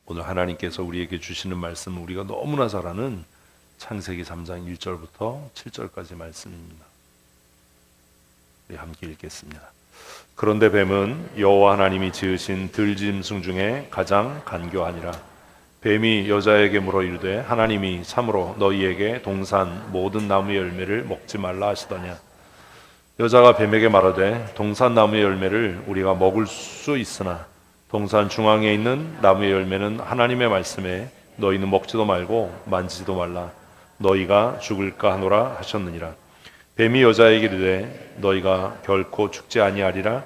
오늘 하나님께서 우리에게 주시는 말씀은 우리가 너무나 잘 아는 창세기 3장 1절부터 7절까지 말씀입니다. 우리 함께 읽겠습니다. 그런데 뱀은 여호와 하나님이 지으신 들짐승 중에 가장 간교하니라. 뱀이 여자에게 물어 이르되 하나님이 참으로 너희에게 동산 모든 나무의 열매를 먹지 말라 하시더냐. 여자가 뱀에게 말하되 동산 나무의 열매를 우리가 먹을 수 있으나 동산 중앙에 있는 나무의 열매는 하나님의 말씀에 너희는 먹지도 말고 만지지도 말라 너희가 죽을까 하노라 하셨느니라. 뱀이 여자에게 이르되 너희가 결코 죽지 아니하리라.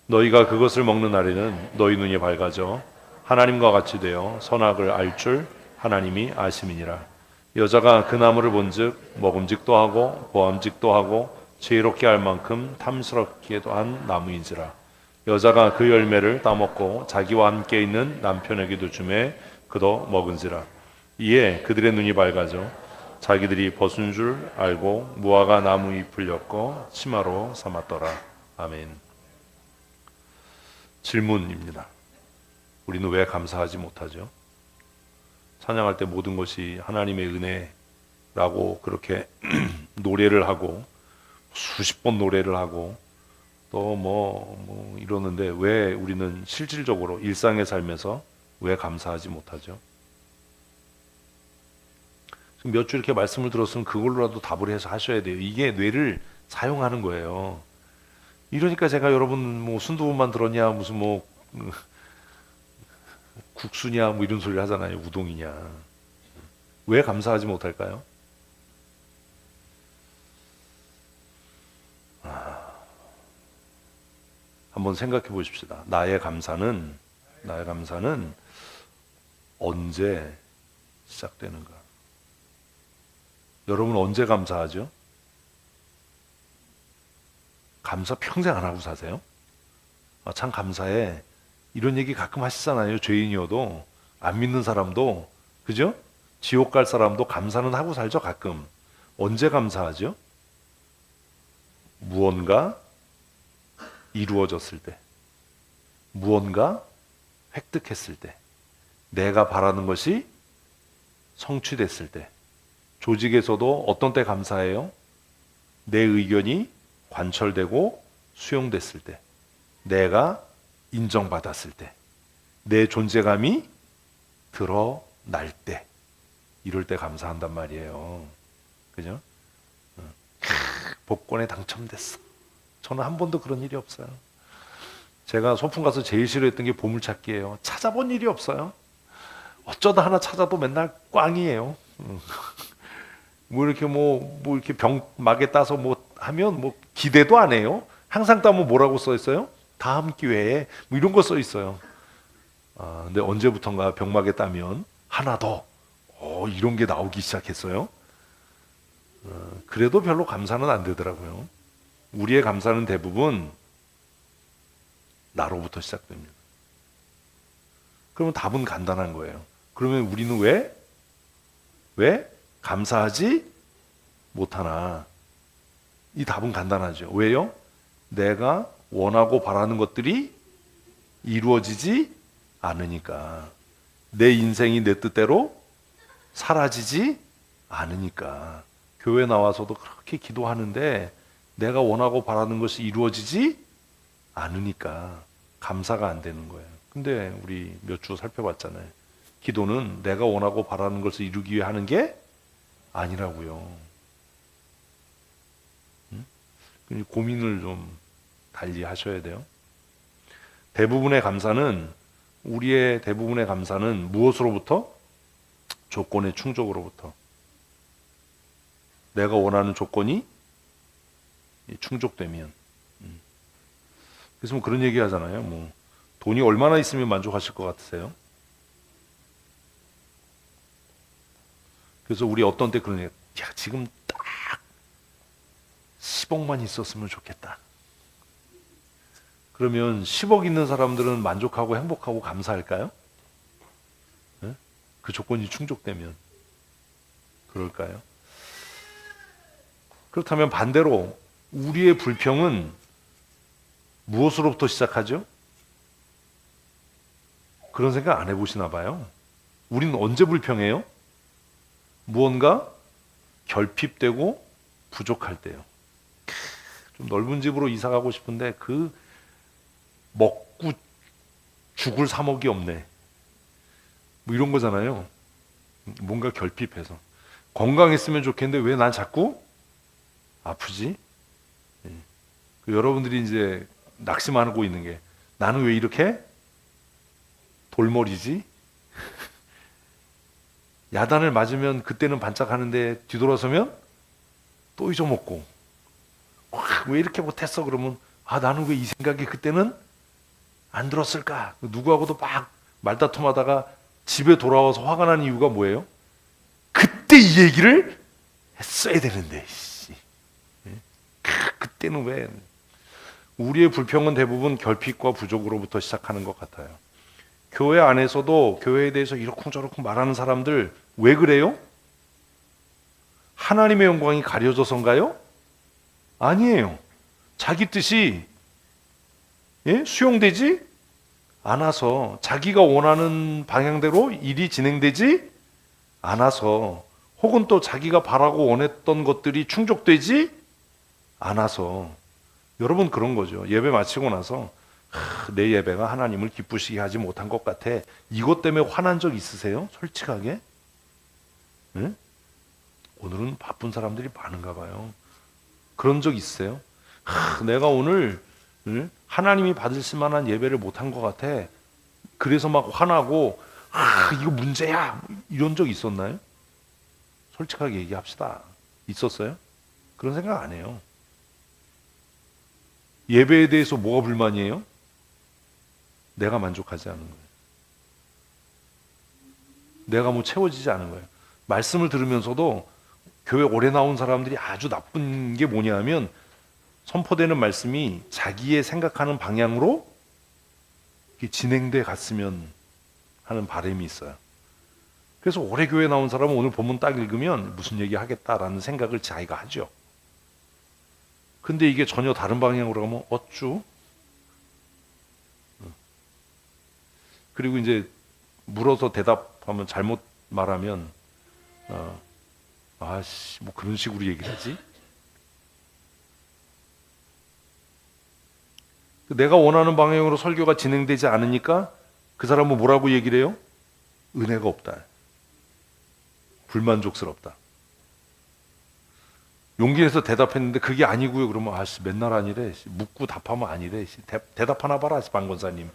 너희가 그것을 먹는 날에는 너희 눈이 밝아져 하나님과 같이 되어 선악을 알 줄 하나님이 아심이니라. 여자가 그 나무를 본즉 먹음직도 하고 보암직도 하고 지혜롭게 할 만큼 탐스럽기도 한 나무인지라. 여자가 그 열매를 따먹고 자기와 함께 있는 남편에게도 주매 그도 먹은지라. 이에 그들의 눈이 밝아져 자기들이 벗은 줄 알고 무화과 나무 잎을 엮어 치마로 삼았더라. 아멘. 질문입니다. 우리는 왜 감사하지 못하죠? 찬양할 때 모든 것이 하나님의 은혜라고 그렇게 노래를 하고 수십 번 노래를 하고 또 뭐 이러는데 왜 우리는 실질적으로 일상에 살면서 왜 감사하지 못하죠? 몇 주 이렇게 말씀을 들었으면 그걸로라도 답을 해서 하셔야 돼요. 이게 뇌를 사용하는 거예요. 이러니까 제가 여러분 뭐 순두부만 들었냐 무슨 뭐 국수냐 뭐 이런 소리를 하잖아요. 우동이냐. 왜 감사하지 못할까요? 한번 생각해 보십시다. 나의 감사는 언제 시작되는가? 여러분 언제 감사하죠? 감사 평생 안 하고 사세요? 참 감사해. 이런 얘기 가끔 하시잖아요. 죄인이어도 안 믿는 사람도 그죠? 지옥 갈 사람도 감사는 하고 살죠. 가끔. 언제 감사하죠? 무언가 이루어졌을 때, 무언가 획득했을 때, 내가 바라는 것이 성취됐을 때. 조직에서도 어떤 때 감사해요? 내 의견이 관철되고 수용됐을 때, 내가 인정받았을 때, 내 존재감이 드러날 때, 이럴 때 감사한단 말이에요. 그죠? 복권에 당첨됐어. 저는 한 번도 그런 일이 없어요. 제가 소풍 가서 제일 싫어했던 게 보물찾기예요. 찾아본 일이 없어요. 어쩌다 하나 찾아도 맨날 꽝이에요. 뭐 이렇게 뭐 이렇게 병막에 따서 뭐 하면 뭐 기대도 안 해요. 항상 따면 뭐라고 써 있어요? 다음 기회에 뭐 이런 거 써 있어요. 근데 언제부턴가 병막에 따면 하나 더 이런 게 나오기 시작했어요. 그래도 별로 감사는 안 되더라고요. 우리의 감사는 대부분 나로부터 시작됩니다. 그러면 답은 간단한 거예요. 그러면 우리는 왜 감사하지 못하나? 이 답은 간단하죠. 왜요? 내가 원하고 바라는 것들이 이루어지지 않으니까. 내 인생이 내 뜻대로 사라지지 않으니까. 교회 나와서도 그렇게 기도하는데 내가 원하고 바라는 것이 이루어지지 않으니까 감사가 안 되는 거예요. 근데 우리 몇 주 살펴봤잖아요. 기도는 내가 원하고 바라는 것을 이루기 위해 하는 게 아니라고요. 고민을 좀 달리 하셔야 돼요. 우리의 대부분의 감사는 무엇으로부터? 조건의 충족으로부터. 내가 원하는 조건이 충족되면. 그래서 뭐 그런 얘기 하잖아요. 뭐 돈이 얼마나 있으면 만족하실 것 같으세요? 그래서 우리 어떤 때 그런 얘기, 야, 지금 딱 10억만 있었으면 좋겠다. 그러면 10억 있는 사람들은 만족하고 행복하고 감사할까요? 네? 그 조건이 충족되면 그럴까요? 그렇다면 반대로 우리의 불평은 무엇으로부터 시작하죠? 그런 생각 안 해보시나 봐요. 우리는 언제 불평해요? 무언가 결핍되고 부족할 때요. 좀 넓은 집으로 이사 가고 싶은데 그 먹고 죽을 사먹이 없네. 뭐 이런 거잖아요. 뭔가 결핍해서. 건강했으면 좋겠는데 왜 난 자꾸 아프지? 여러분들이 이제 낙심하고 있는 게 나는 왜 이렇게 돌머리지? 야단을 맞으면 그때는 반짝하는데 뒤돌아서면 또 잊어먹고 왜 이렇게 못했어? 그러면 나는 왜 이 생각이 그때는 안 들었을까? 누구하고도 막 말다툼하다가 집에 돌아와서 화가 나는 이유가 뭐예요? 그때 이 얘기를 했어야 되는데 그때는 왜? 우리의 불평은 대부분 결핍과 부족으로부터 시작하는 것 같아요. 교회 안에서도 교회에 대해서 이러쿵저러쿵 말하는 사람들 왜 그래요? 하나님의 영광이 가려져서인가요? 아니에요. 자기 뜻이 수용되지 않아서, 자기가 원하는 방향대로 일이 진행되지 않아서, 혹은 또 자기가 바라고 원했던 것들이 충족되지 않아서. 여러분 그런 거죠. 예배 마치고 나서 내 예배가 하나님을 기쁘시게 하지 못한 것 같아. 이것 때문에 화난 적 있으세요? 솔직하게? 네? 오늘은 바쁜 사람들이 많은가 봐요. 그런 적 있어요? 내가 오늘 하나님이 받으실 만한 예배를 못한 것 같아. 그래서 막 화나고 이거 문제야. 이런 적 있었나요? 솔직하게 얘기합시다. 있었어요? 그런 생각 안 해요. 예배에 대해서 뭐가 불만이에요? 내가 만족하지 않은 거예요. 내가 뭐 채워지지 않은 거예요. 말씀을 들으면서도 교회 오래 나온 사람들이 아주 나쁜 게 뭐냐면 선포되는 말씀이 자기의 생각하는 방향으로 진행돼 갔으면 하는 바람이 있어요. 그래서 오래 교회 나온 사람은 오늘 본문 딱 읽으면 무슨 얘기 하겠다라는 생각을 자기가 하죠. 근데 이게 전혀 다른 방향으로 가면 어쭈? 그리고 이제 물어서 대답하면 잘못 말하면 뭐 그런 식으로 얘기를 하지? 내가 원하는 방향으로 설교가 진행되지 않으니까 그 사람은 뭐라고 얘기를 해요? 은혜가 없다. 불만족스럽다. 용기 내서 대답했는데 그게 아니고요. 그러면 맨날 아니래. 묻고 답하면 아니래. 대답 하나 봐라, 방 권사님.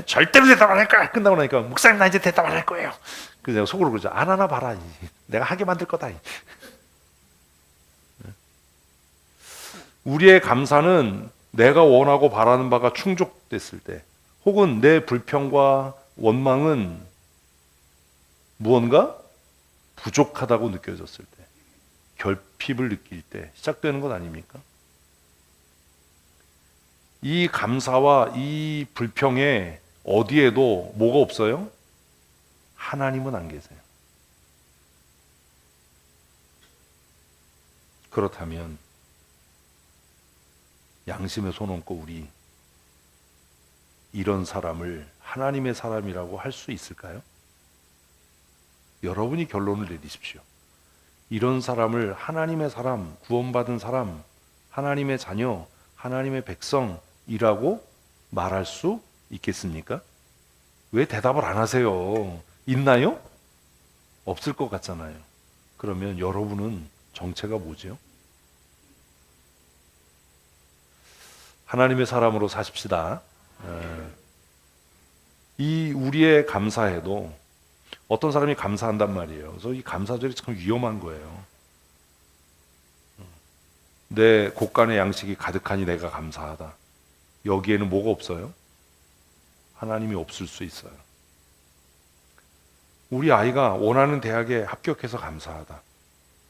절대로 대답 안 할 거야. 끝나고 나니까 목사님 나 이제 대답 안 할 거예요. 그래서 내가 속으로 그러죠. 안 하나 봐라. 내가 하게 만들 거다. 우리의 감사는 내가 원하고 바라는 바가 충족됐을 때, 혹은 내 불평과 원망은 무언가 부족하다고 느껴졌을 때, 결핍을 느낄 때 시작되는 것 아닙니까? 이 감사와 이 불평에 어디에도 뭐가 없어요? 하나님은 안 계세요. 그렇다면 양심에 손 얹고 우리 이런 사람을 하나님의 사람이라고 할 수 있을까요? 여러분이 결론을 내리십시오. 이런 사람을 하나님의 사람, 구원받은 사람, 하나님의 자녀, 하나님의 백성이라고 말할 수 있겠습니까? 왜 대답을 안 하세요? 있나요? 없을 것 같잖아요. 그러면 여러분은 정체가 뭐죠? 하나님의 사람으로 사십시다. 이 우리의 감사에도 어떤 사람이 감사한단 말이에요. 그래서 이 감사절이 참 위험한 거예요. 내 곳간의 양식이 가득하니 내가 감사하다. 여기에는 뭐가 없어요? 하나님이 없을 수 있어요. 우리 아이가 원하는 대학에 합격해서 감사하다.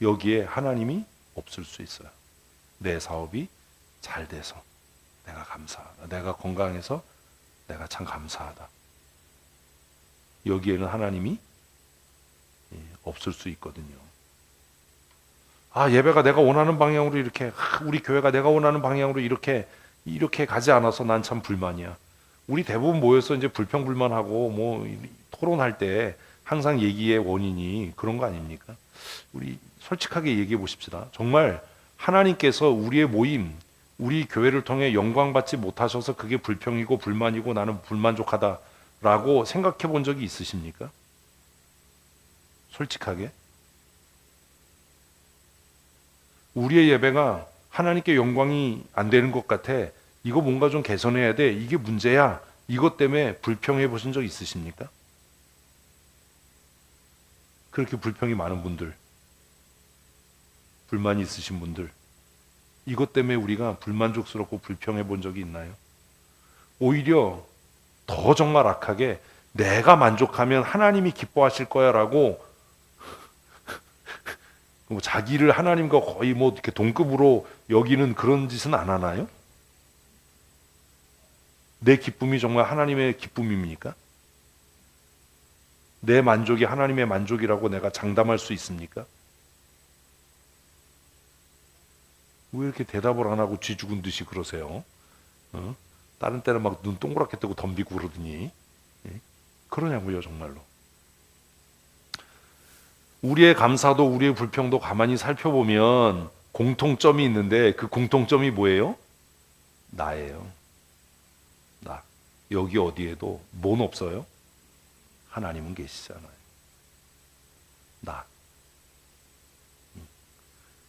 여기에 하나님이 없을 수 있어요. 내 사업이 잘 돼서 내가 감사하다. 내가 건강해서 내가 참 감사하다. 여기에는 하나님이 없을 수 있거든요. 예배가 내가 원하는 방향으로 이렇게, 우리 교회가 내가 원하는 방향으로 이렇게 가지 않아서 난 참 불만이야. 우리 대부분 모여서 이제 불평불만하고 뭐 토론할 때 항상 얘기의 원인이 그런 거 아닙니까? 우리 솔직하게 얘기해 보십시다. 정말 하나님께서 우리의 모임, 우리 교회를 통해 영광 받지 못하셔서 그게 불평이고 불만이고 나는 불만족하다라고 생각해 본 적이 있으십니까? 솔직하게. 우리의 예배가 하나님께 영광이 안 되는 것 같아. 이거 뭔가 좀 개선해야 돼. 이게 문제야. 이것 때문에 불평해 보신 적 있으십니까? 그렇게 불평이 많은 분들, 불만이 있으신 분들, 이것 때문에 우리가 불만족스럽고 불평해 본 적이 있나요? 오히려 더 정말 악하게 내가 만족하면 하나님이 기뻐하실 거야 라고 자기를 하나님과 거의 뭐 이렇게 동급으로 여기는 그런 짓은 안 하나요? 내 기쁨이 정말 하나님의 기쁨입니까? 내 만족이 하나님의 만족이라고 내가 장담할 수 있습니까? 왜 이렇게 대답을 안 하고 쥐 죽은 듯이 그러세요? 다른 때는 막 눈 동그랗게 뜨고 덤비고 그러더니 그러냐고요 정말로. 우리의 감사도 우리의 불평도 가만히 살펴보면 공통점이 있는데 그 공통점이 뭐예요? 나예요. 나. 여기 어디에도 뭔 없어요? 하나님은 계시잖아요. 나.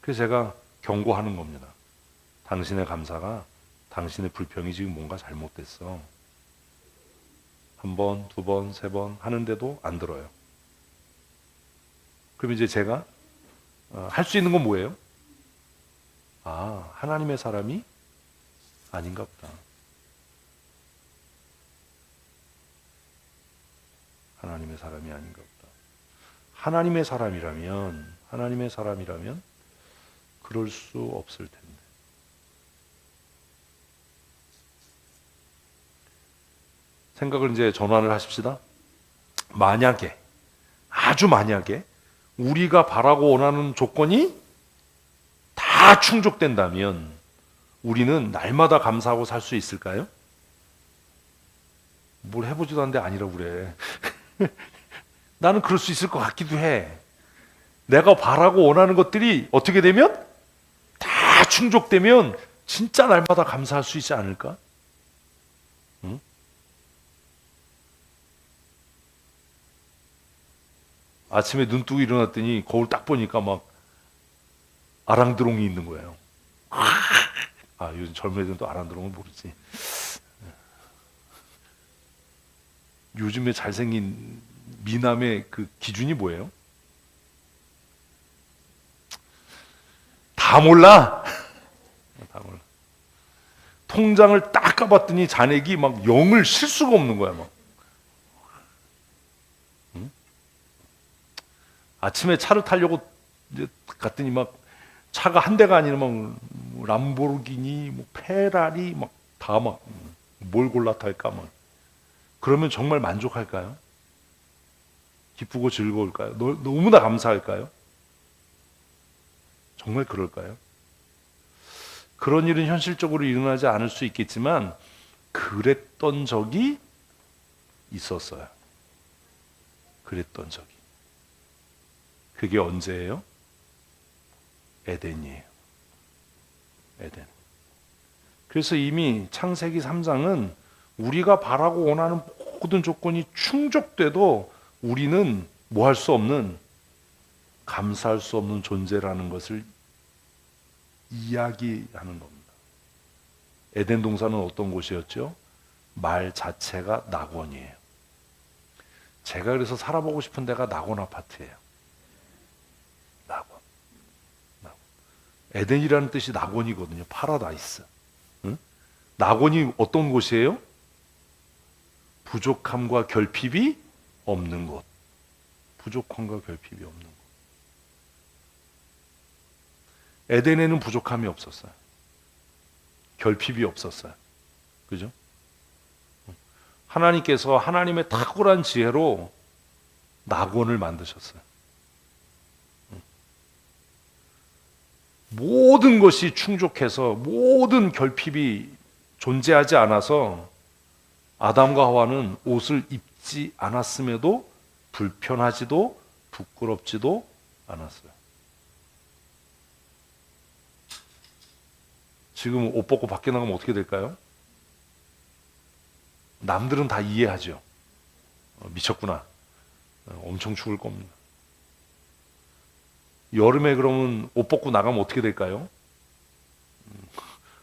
그래서 제가 경고하는 겁니다. 당신의 감사가 당신의 불평이 지금 뭔가 잘못됐어. 한 번, 두 번, 세 번 하는데도 안 들어요. 그럼 이제 제가 할 수 있는 건 뭐예요? 아, 하나님의 사람이 아닌가 보다. 하나님의 사람이 아닌가 보다. 하나님의 사람이라면 그럴 수 없을 텐데. 생각을 이제 전환을 하십시다. 만약에, 아주 만약에 우리가 바라고 원하는 조건이 다 충족된다면 우리는 날마다 감사하고 살 수 있을까요? 뭘 해보지도 않는데 아니라고 그래. 나는 그럴 수 있을 것 같기도 해. 내가 바라고 원하는 것들이 어떻게 되면 다 충족되면 진짜 날마다 감사할 수 있지 않을까? 응? 아침에 눈 뜨고 일어났더니 거울 딱 보니까 막 아랑드롱이 있는 거예요. 아, 요즘 젊은 애들은 또 아랑드롱은 모르지. 요즘에 잘생긴 미남의 그 기준이 뭐예요? 다 몰라. 다 몰라. 통장을 딱 까봤더니 잔액이 막 0을 실 수가 없는 거야. 막. 응? 아침에 차를 타려고 이제 갔더니 막 차가 한 대가 아니라 막 람보르기니, 뭐 페라리 막 다 막 뭘 골라 탈까 막. 그러면 정말 만족할까요? 기쁘고 즐거울까요? 너무나 감사할까요? 정말 그럴까요? 그런 일은 현실적으로 일어나지 않을 수 있겠지만 그랬던 적이 있었어요. 그랬던 적이. 그게 언제예요? 에덴이에요. 에덴. 그래서 이미 창세기 3장은 우리가 바라고 원하는 모든 조건이 충족돼도 우리는 뭐 할 수 없는, 감사할 수 없는 존재라는 것을 이야기하는 겁니다. 에덴 동산은 어떤 곳이었죠? 말 자체가 낙원이에요. 제가 그래서 살아보고 싶은 데가 낙원 아파트예요. 낙원. 에덴이라는 뜻이 낙원이거든요. 파라다이스. 응? 낙원이 어떤 곳이에요? 부족함과 결핍이 없는 곳. 부족함과 결핍이 없는 곳. 에덴에는 부족함이 없었어요. 결핍이 없었어요. 그죠? 하나님께서 하나님의 탁월한 지혜로 낙원을 만드셨어요. 모든 것이 충족해서 모든 결핍이 존재하지 않아서 아담과 하와는 옷을 입지 않았음에도 불편하지도 부끄럽지도 않았어요. 지금 옷 벗고 밖에 나가면 어떻게 될까요? 남들은 다 이해하죠. 미쳤구나. 엄청 추울 겁니다. 여름에 그러면 옷 벗고 나가면 어떻게 될까요?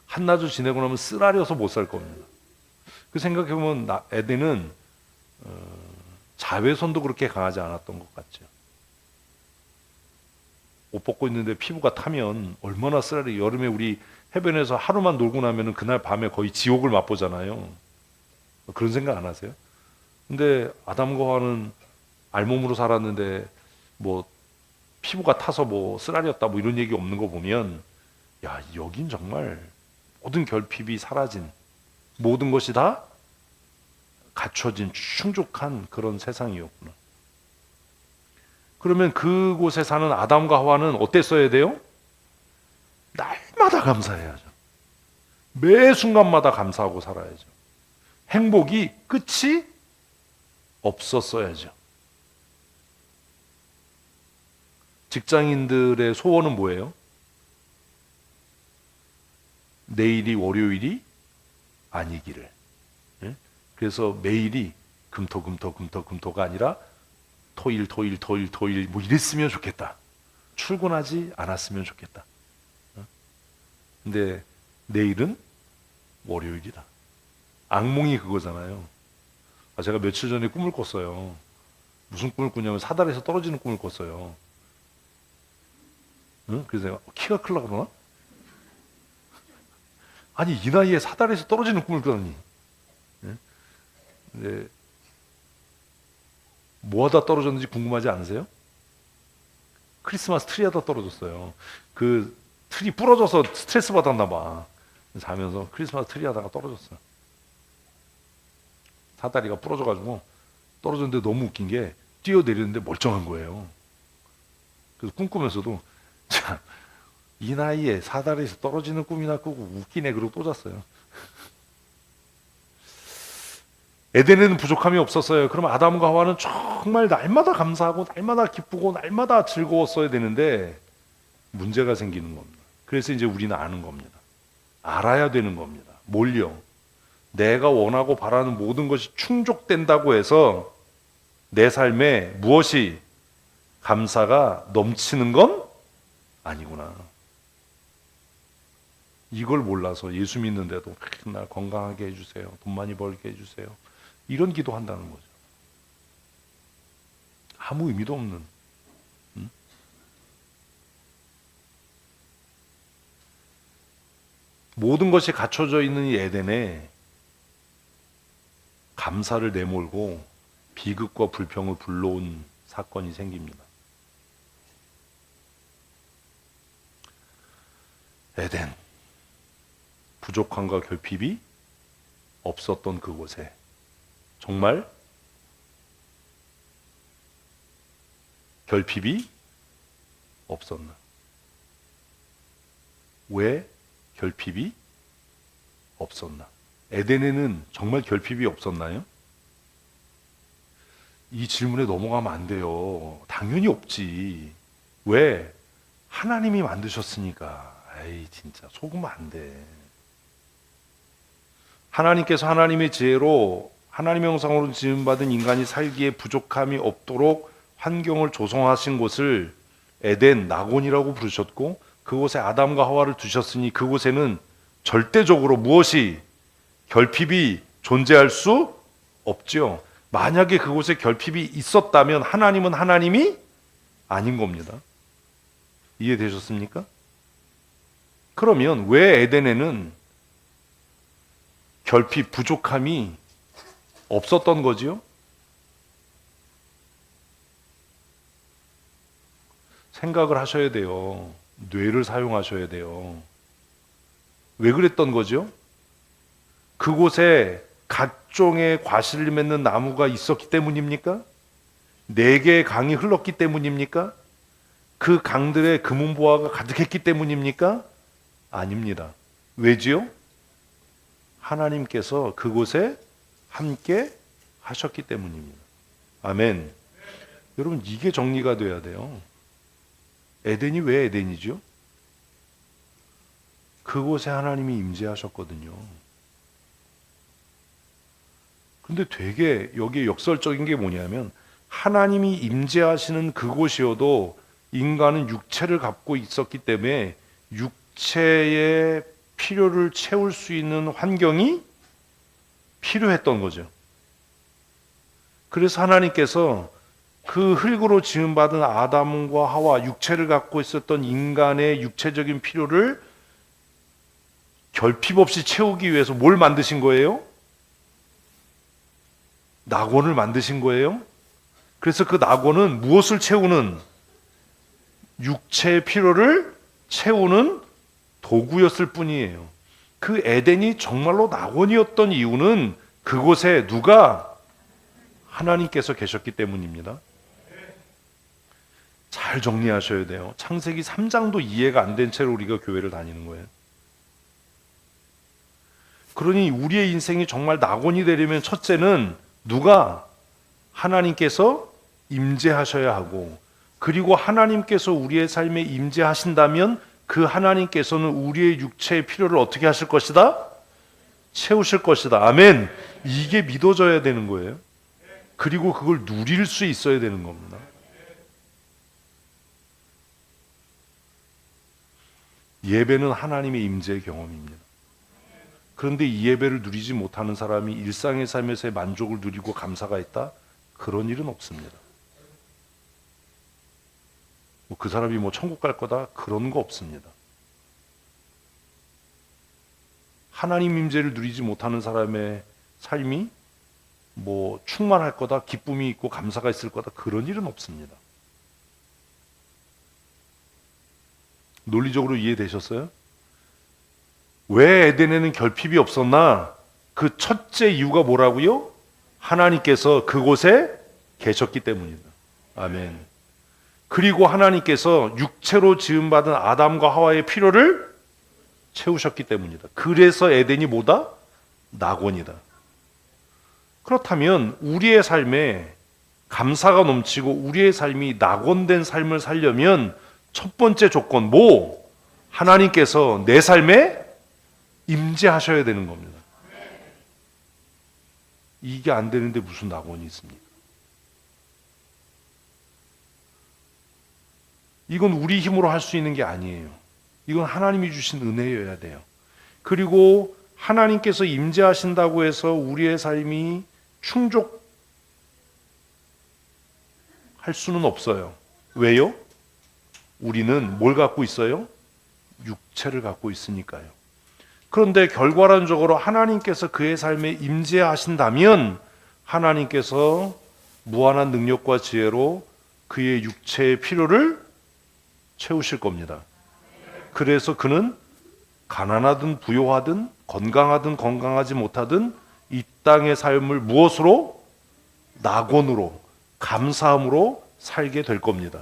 한낮을 지내고 나면 쓰라려서 못 살 겁니다. 그 생각해보면 에덴은 자외선도 그렇게 강하지 않았던 것 같죠. 옷 벗고 있는데 피부가 타면 얼마나 쓰라려. 여름에 우리 해변에서 하루만 놀고 나면 그날 밤에 거의 지옥을 맛보잖아요. 그런 생각 안 하세요? 근데 아담과 하와는 알몸으로 살았는데 뭐 피부가 타서 뭐 쓰라렸다 뭐 이런 얘기 없는 거 보면, 야, 여긴 정말 모든 결핍이 사라진, 모든 것이 다 갖춰진 충족한 그런 세상이었구나. 그러면 그곳에 사는 아담과 하와는 어땠어야 돼요? 날마다 감사해야죠. 매 순간마다 감사하고 살아야죠. 행복이 끝이 없었어야죠. 직장인들의 소원은 뭐예요? 내일이 월요일이 아니기를. 예? 그래서 매일이 금토가 아니라 토일 뭐 이랬으면 좋겠다. 출근하지 않았으면 좋겠다. 근데 내일은 월요일이다. 악몽이 그거잖아요. 제가 며칠 전에 꿈을 꿨어요. 무슨 꿈을 꾸냐면 사다리에서 떨어지는 꿈을 꿨어요. 응? 그래서 내가 키가 크려고 그러나? 아니, 이 나이에 사다리에서 떨어지는 꿈을 꾸다니. 네? 근데 뭐 하다 떨어졌는지 궁금하지 않으세요? 크리스마스 트리 하다 떨어졌어요. 그 트리 부러져서 스트레스 받았나 봐. 자면서 크리스마스 트리 하다가 떨어졌어요. 사다리가 부러져가지고 떨어졌는데 너무 웃긴 게 뛰어내리는데 멀쩡한 거예요. 그래서 꿈꾸면서도 참, 이 나이에 사다리에서 떨어지는 꿈이나 꾸고 웃기네 그러고 또 잤어요. 에덴에는 부족함이 없었어요. 그럼 아담과 하와는 정말 날마다 감사하고 날마다 기쁘고 날마다 즐거웠어야 되는데 문제가 생기는 겁니다. 그래서 이제 우리는 아는 겁니다. 알아야 되는 겁니다. 뭘요? 내가 원하고 바라는 모든 것이 충족된다고 해서 내 삶에 무엇이 감사가 넘치는 건 아니구나. 이걸 몰라서 예수 믿는데도 날 건강하게 해주세요. 돈 많이 벌게 해주세요. 이런 기도한다는 거죠. 아무 의미도 없는. 모든 것이 갖춰져 있는 이 에덴에 감사를 내몰고 비극과 불평을 불러온 사건이 생깁니다. 에덴, 부족함과 결핍이 없었던 그곳에 정말 결핍이 없었나? 왜 결핍이 없었나? 에덴에는 정말 결핍이 없었나요? 이 질문에 넘어가면 안 돼요. 당연히 없지. 왜? 하나님이 만드셨으니까. 에이, 진짜 속으면 안 돼. 하나님께서 하나님의 지혜로 하나님의 형상으로 지음받은 인간이 살기에 부족함이 없도록 환경을 조성하신 곳을 에덴, 낙원이라고 부르셨고 그곳에 아담과 하와를 두셨으니 그곳에는 절대적으로 무엇이 결핍이 존재할 수 없죠. 만약에 그곳에 결핍이 있었다면 하나님은 하나님이 아닌 겁니다. 이해되셨습니까? 그러면 왜 에덴에는 결핍, 부족함이 없었던 거지요? 생각을 하셔야 돼요. 뇌를 사용하셔야 돼요. 왜 그랬던 거죠? 그곳에 각종의 과실을 맺는 나무가 있었기 때문입니까? 4개의 강이 흘렀기 때문입니까? 그 강들에 금은보화가 가득했기 때문입니까? 아닙니다. 왜지요? 하나님께서 그곳에 함께 하셨기 때문입니다. 아멘. 여러분, 이게 정리가 돼야 돼요. 에덴이 왜 에덴이죠? 그곳에 하나님이 임재하셨거든요. 근데 되게 여기에 역설적인 게 뭐냐면, 하나님이 임재하시는 그곳이어도 인간은 육체를 갖고 있었기 때문에 육체의 필요를 채울 수 있는 환경이 필요했던 거죠. 그래서 하나님께서 그 흙으로 지음받은 아담과 하와, 육체를 갖고 있었던 인간의 육체적인 필요를 결핍 없이 채우기 위해서 뭘 만드신 거예요? 낙원을 만드신 거예요. 그래서 그 낙원은 무엇을 채우는, 육체의 필요를 채우는 도구였을 뿐이에요. 그 에덴이 정말로 낙원이었던 이유는 그곳에 누가? 하나님께서 계셨기 때문입니다. 잘 정리하셔야 돼요. 창세기 3장도 이해가 안 된 채로 우리가 교회를 다니는 거예요. 그러니 우리의 인생이 정말 낙원이 되려면 첫째는 누가? 하나님께서 임재하셔야 하고, 그리고 하나님께서 우리의 삶에 임재하신다면 그 하나님께서는 우리의 육체의 필요를 어떻게 하실 것이다? 채우실 것이다. 아멘. 이게 믿어져야 되는 거예요. 그리고 그걸 누릴 수 있어야 되는 겁니다. 예배는 하나님의 임재의 경험입니다. 그런데 이 예배를 누리지 못하는 사람이 일상의 삶에서의 만족을 누리고 감사가 있다? 그런 일은 없습니다. 그 사람이 천국 갈 거다? 그런 거 없습니다. 하나님 임재를 누리지 못하는 사람의 삶이 충만할 거다, 기쁨이 있고 감사가 있을 거다, 그런 일은 없습니다. 논리적으로 이해되셨어요? 왜 에덴에는 결핍이 없었나? 그 첫째 이유가 뭐라고요? 하나님께서 그곳에 계셨기 때문입니다. 아멘. 그리고 하나님께서 육체로 지음받은 아담과 하와의 필요를 채우셨기 때문이다. 그래서 에덴이 뭐다? 낙원이다. 그렇다면 우리의 삶에 감사가 넘치고 우리의 삶이 낙원된 삶을 살려면 첫 번째 조건 하나님께서 내 삶에 임재하셔야 되는 겁니다. 이게 안 되는데 무슨 낙원이 있습니까? 이건 우리 힘으로 할 수 있는 게 아니에요. 이건 하나님이 주신 은혜여야 돼요. 그리고 하나님께서 임재하신다고 해서 우리의 삶이 충족할 수는 없어요. 왜요? 우리는 뭘 갖고 있어요? 육체를 갖고 있으니까요. 그런데 결과론적으로 하나님께서 그의 삶에 임재하신다면 하나님께서 무한한 능력과 지혜로 그의 육체의 필요를 채우실 겁니다. 그래서 그는 가난하든 부요하든 건강하든 건강하지 못하든 이 땅의 삶을 무엇으로? 낙원으로, 감사함으로 살게 될 겁니다.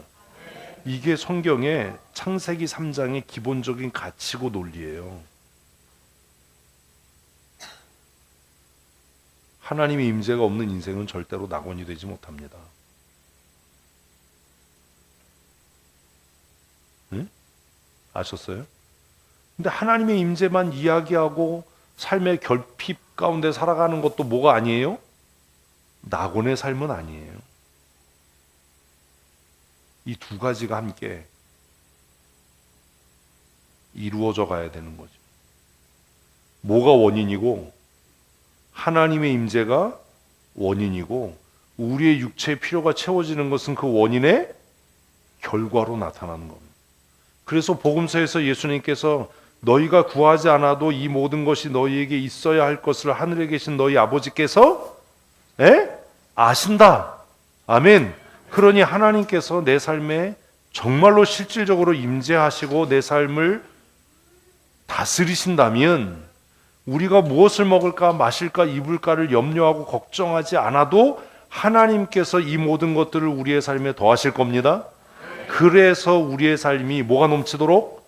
이게 성경의 창세기 3장의 기본적인 가치고 논리예요. 하나님의 임재가 없는 인생은 절대로 낙원이 되지 못합니다. 응? 아셨어요? 근데 하나님의 임재만 이야기하고 삶의 결핍 가운데 살아가는 것도 뭐가 아니에요? 낙원의 삶은 아니에요. 이 두 가지가 함께 이루어져 가야 되는 거죠. 뭐가 원인이고 하나님의 임재가 원인이고 우리의 육체의 필요가 채워지는 것은 그 원인의 결과로 나타나는 겁니다. 그래서 복음서에서 예수님께서 너희가 구하지 않아도 이 모든 것이 너희에게 있어야 할 것을 하늘에 계신 너희 아버지께서 아신다. 아멘. 그러니 하나님께서 내 삶에 정말로 실질적으로 임재하시고 내 삶을 다스리신다면 우리가 무엇을 먹을까 마실까 입을까를 염려하고 걱정하지 않아도 하나님께서 이 모든 것들을 우리의 삶에 더하실 겁니다. 그래서 우리의 삶이 뭐가 넘치도록?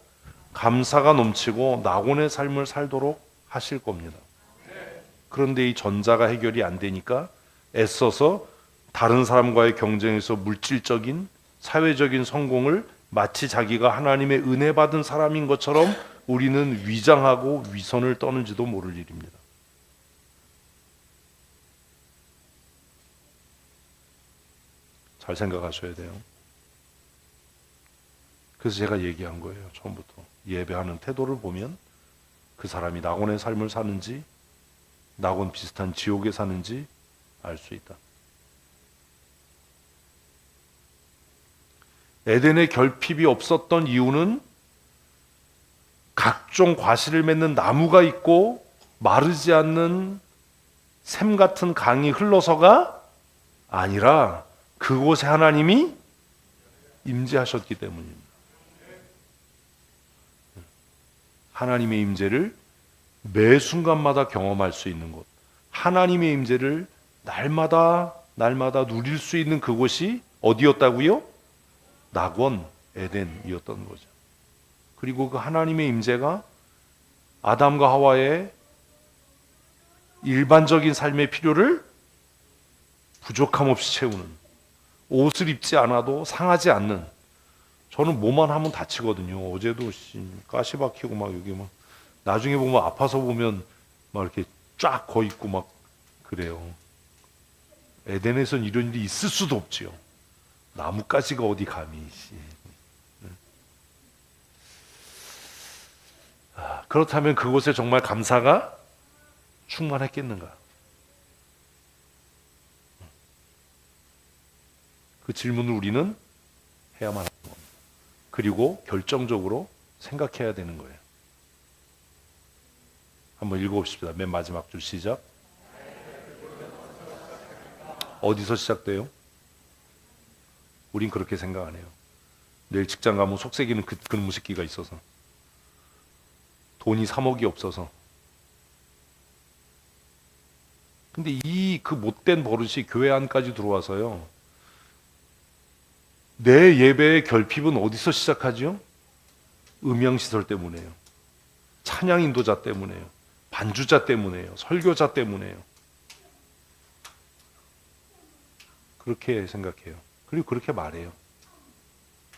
감사가 넘치고 낙원의 삶을 살도록 하실 겁니다. 그런데 이 전자가 해결이 안 되니까 애써서 다른 사람과의 경쟁에서 물질적인 사회적인 성공을 마치 자기가 하나님의 은혜 받은 사람인 것처럼 우리는 위장하고 위선을 떠는지도 모를 일입니다. 잘 생각하셔야 돼요. 그래서 제가 얘기한 거예요. 처음부터 예배하는 태도를 보면 그 사람이 낙원의 삶을 사는지 낙원 비슷한 지옥에 사는지 알 수 있다. 에덴에 결핍이 없었던 이유는 각종 과실을 맺는 나무가 있고 마르지 않는 샘 같은 강이 흘러서가 아니라 그곳에 하나님이 임재하셨기 때문입니다. 하나님의 임재를 매 순간마다 경험할 수 있는 곳, 하나님의 임재를 날마다 누릴 수 있는 그곳이 어디였다고요? 낙원, 에덴이었던 거죠. 그리고 그 하나님의 임재가 아담과 하와의 일반적인 삶의 필요를 부족함 없이 채우는, 옷을 입지 않아도 상하지 않는, 저는 뭐만 하면 다치거든요. 어제도 가시 박히고 막 여기 막 나중에 보면 아파서 보면 막 이렇게 쫙 거 있고 막 그래요. 에덴에선 이런 일이 있을 수도 없지요. 나뭇가지가 어디 감히. 그렇다면 그곳에 정말 감사가 충만했겠는가? 그 질문을 우리는 해야만 하는 겁니다. 그리고 결정적으로 생각해야 되는 거예요. 한번 읽어봅시다. 맨 마지막 줄 시작. 어디서 시작돼요? 우린 그렇게 생각 안 해요. 내일 직장 가면 속색이는 그놈의 새끼가 있어서, 돈이 3억이 없어서. 근데 그 못된 버릇이 교회 안까지 들어와서요. 내 예배의 결핍은 어디서 시작하죠? 음향시설 때문에요. 찬양 인도자 때문에요. 반주자 때문에요. 설교자 때문에요. 그렇게 생각해요. 그리고 그렇게 말해요.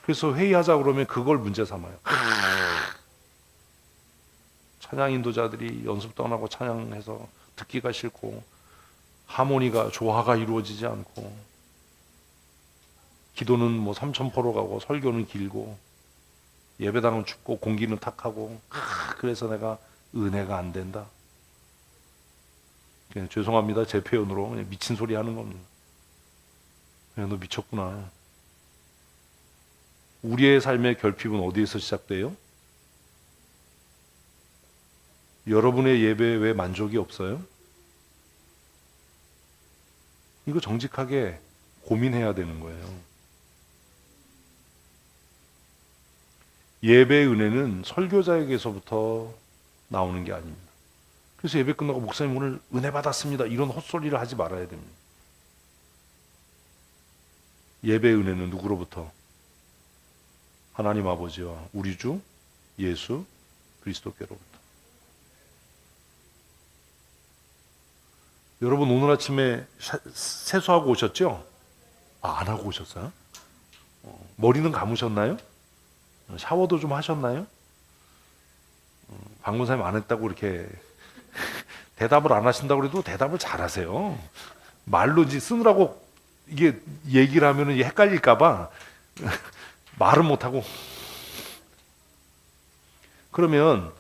그래서 회의하자 그러면 그걸 문제 삼아요. 찬양 인도자들이 연습도 안 하고 찬양해서 듣기가 싫고, 하모니가 조화가 이루어지지 않고, 기도는 뭐 3,000%로 가고 설교는 길고 예배당은 춥고 공기는 탁하고, 그래서 내가 은혜가 안 된다. 그냥 죄송합니다. 제 표현으로 그냥 미친 소리 하는 겁니다. 그냥 너 미쳤구나. 우리의 삶의 결핍은 어디에서 시작돼요? 여러분의 예배에 왜 만족이 없어요? 이거 정직하게 고민해야 되는 거예요. 예배의 은혜는 설교자에게서부터 나오는 게 아닙니다. 그래서 예배 끝나고 목사님 오늘 은혜 받았습니다, 이런 헛소리를 하지 말아야 됩니다. 예배의 은혜는 누구로부터? 하나님 아버지와 우리 주 예수 그리스도께로부터. 여러분 오늘 아침에 세수하고 오셨죠? 안 하고 오셨어요? 머리는 감으셨나요? 샤워도 좀 하셨나요? 박문사님 안 했다고 이렇게 대답을 안 하신다고 해도 대답을 잘 하세요. 말로 이제 쓰느라고 이게 얘기를 하면 헷갈릴까봐 말은 못하고. 그러면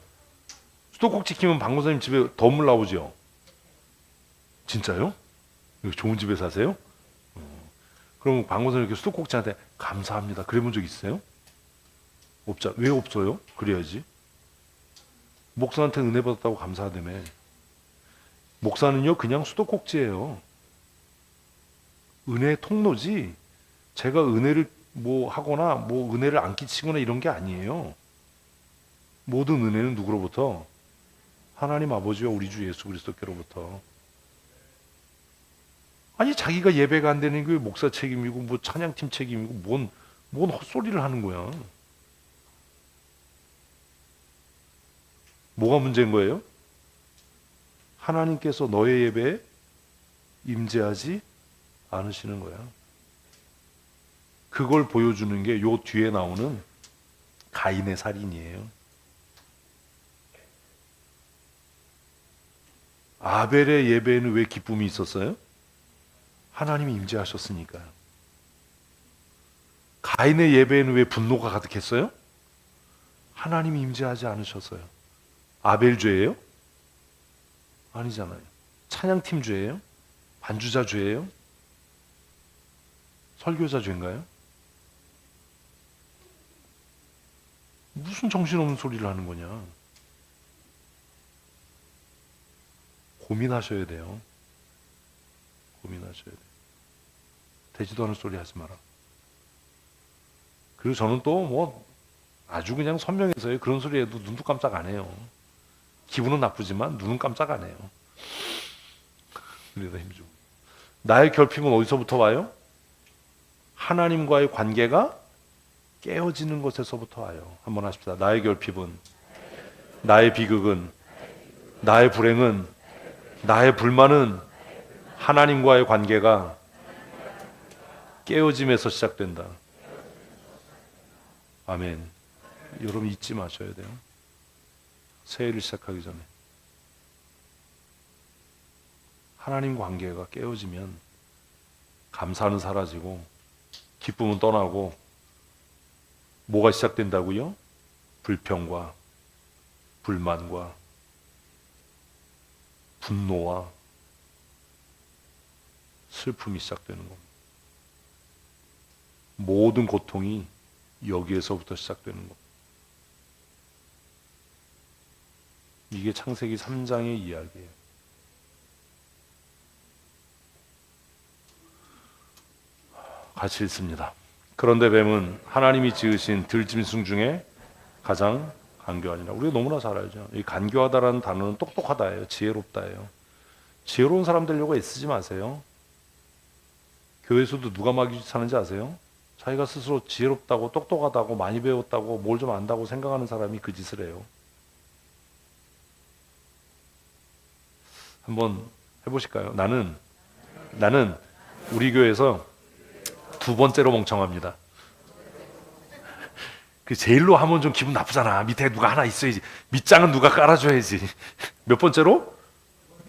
수도꼭지 키면 박문사님 집에 덤물 나오죠? 진짜요? 좋은 집에 사세요? 그럼 박문사님 이렇게 수도꼭지한테 감사합니다 그래본 적 있어요? 없자. 왜 없어요? 그래야지. 목사한테 은혜 받았다고 감사하다며. 목사는요 그냥 수도꼭지예요. 은혜의 통로지, 제가 은혜를 뭐 하거나 뭐 은혜를 안 끼치거나 이런 게 아니에요. 모든 은혜는 누구로부터? 하나님 아버지와 우리 주 예수 그리스도께로부터. 아니 자기가 예배가 안 되는 게 목사 책임이고 뭐 찬양팀 책임이고 뭔 헛소리를 하는 거야. 뭐가 문제인 거예요? 하나님께서 너의 예배에 임재하지 않으시는 거야. 그걸 보여주는 게 요 뒤에 나오는 가인의 살인이에요. 아벨의 예배에는 왜 기쁨이 있었어요? 하나님이 임재하셨으니까요. 가인의 예배에는 왜 분노가 가득했어요? 하나님이 임재하지 않으셨어요. 아벨 죄예요? 아니잖아요. 찬양팀 죄예요? 반주자 죄예요? 설교자 죄인가요? 무슨 정신없는 소리를 하는 거냐? 고민하셔야 돼요. 고민하셔야 돼요. 되지도 않은 소리 하지 마라. 그리고 저는 또 뭐 아주 그냥 선명해서요. 그런 소리 해도 눈도 깜짝 안 해요. 기분은 나쁘지만 눈은 깜짝 안 해요. 그래도 힘주고. 나의 결핍은 어디서부터 와요? 하나님과의 관계가 깨어지는 것에서부터 와요. 한번 하십시다. 나의 결핍은, 나의 비극은, 나의 불행은, 나의 불만은 하나님과의 관계가 깨어짐에서 시작된다. 아멘. 여러분 잊지 마셔야 돼요. 새해를 시작하기 전에 하나님 관계가 깨어지면 감사는 사라지고 기쁨은 떠나고 뭐가 시작된다고요? 불평과 불만과 분노와 슬픔이 시작되는 겁니다. 모든 고통이 여기에서부터 시작되는 겁니다. 이게 창세기 3장의 이야기예요. 같이 읽습니다. 그런데 뱀은 하나님이 지으신 들짐승 중에 가장 간교하니라. 우리가 너무나 잘 알죠. 이 간교하다라는 단어는 똑똑하다예요. 지혜롭다예요. 지혜로운 사람 되려고 애쓰지 마세요. 교회에서도 누가 마귀 사는지 아세요? 자기가 스스로 지혜롭다고 똑똑하다고 많이 배웠다고 뭘 좀 안다고 생각하는 사람이 그 짓을 해요. 한번 해보실까요? 나는 우리 교회에서 두 번째로 멍청합니다. 그 제일로 하면 좀 기분 나쁘잖아. 밑에 누가 하나 있어야지. 밑장은 누가 깔아줘야지. 몇 번째로?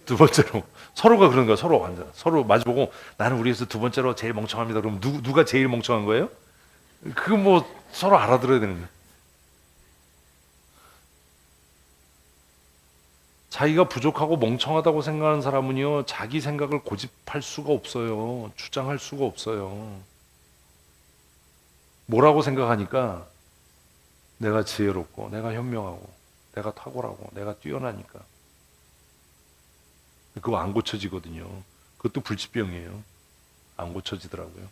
두 번째로. 서로가 그런 거야. 서로 완전. 서로 마주보고 나는 우리 교회에서 두 번째로 제일 멍청합니다. 그럼 누가 제일 멍청한 거예요? 그거 뭐 서로 알아들어야 되는 거야. 자기가 부족하고 멍청하다고 생각하는 사람은요, 자기 생각을 고집할 수가 없어요. 주장할 수가 없어요. 뭐라고 생각하니까 내가 지혜롭고, 내가 현명하고, 내가 탁월하고, 내가 뛰어나니까. 그거 안 고쳐지거든요. 그것도 불치병이에요. 안 고쳐지더라고요.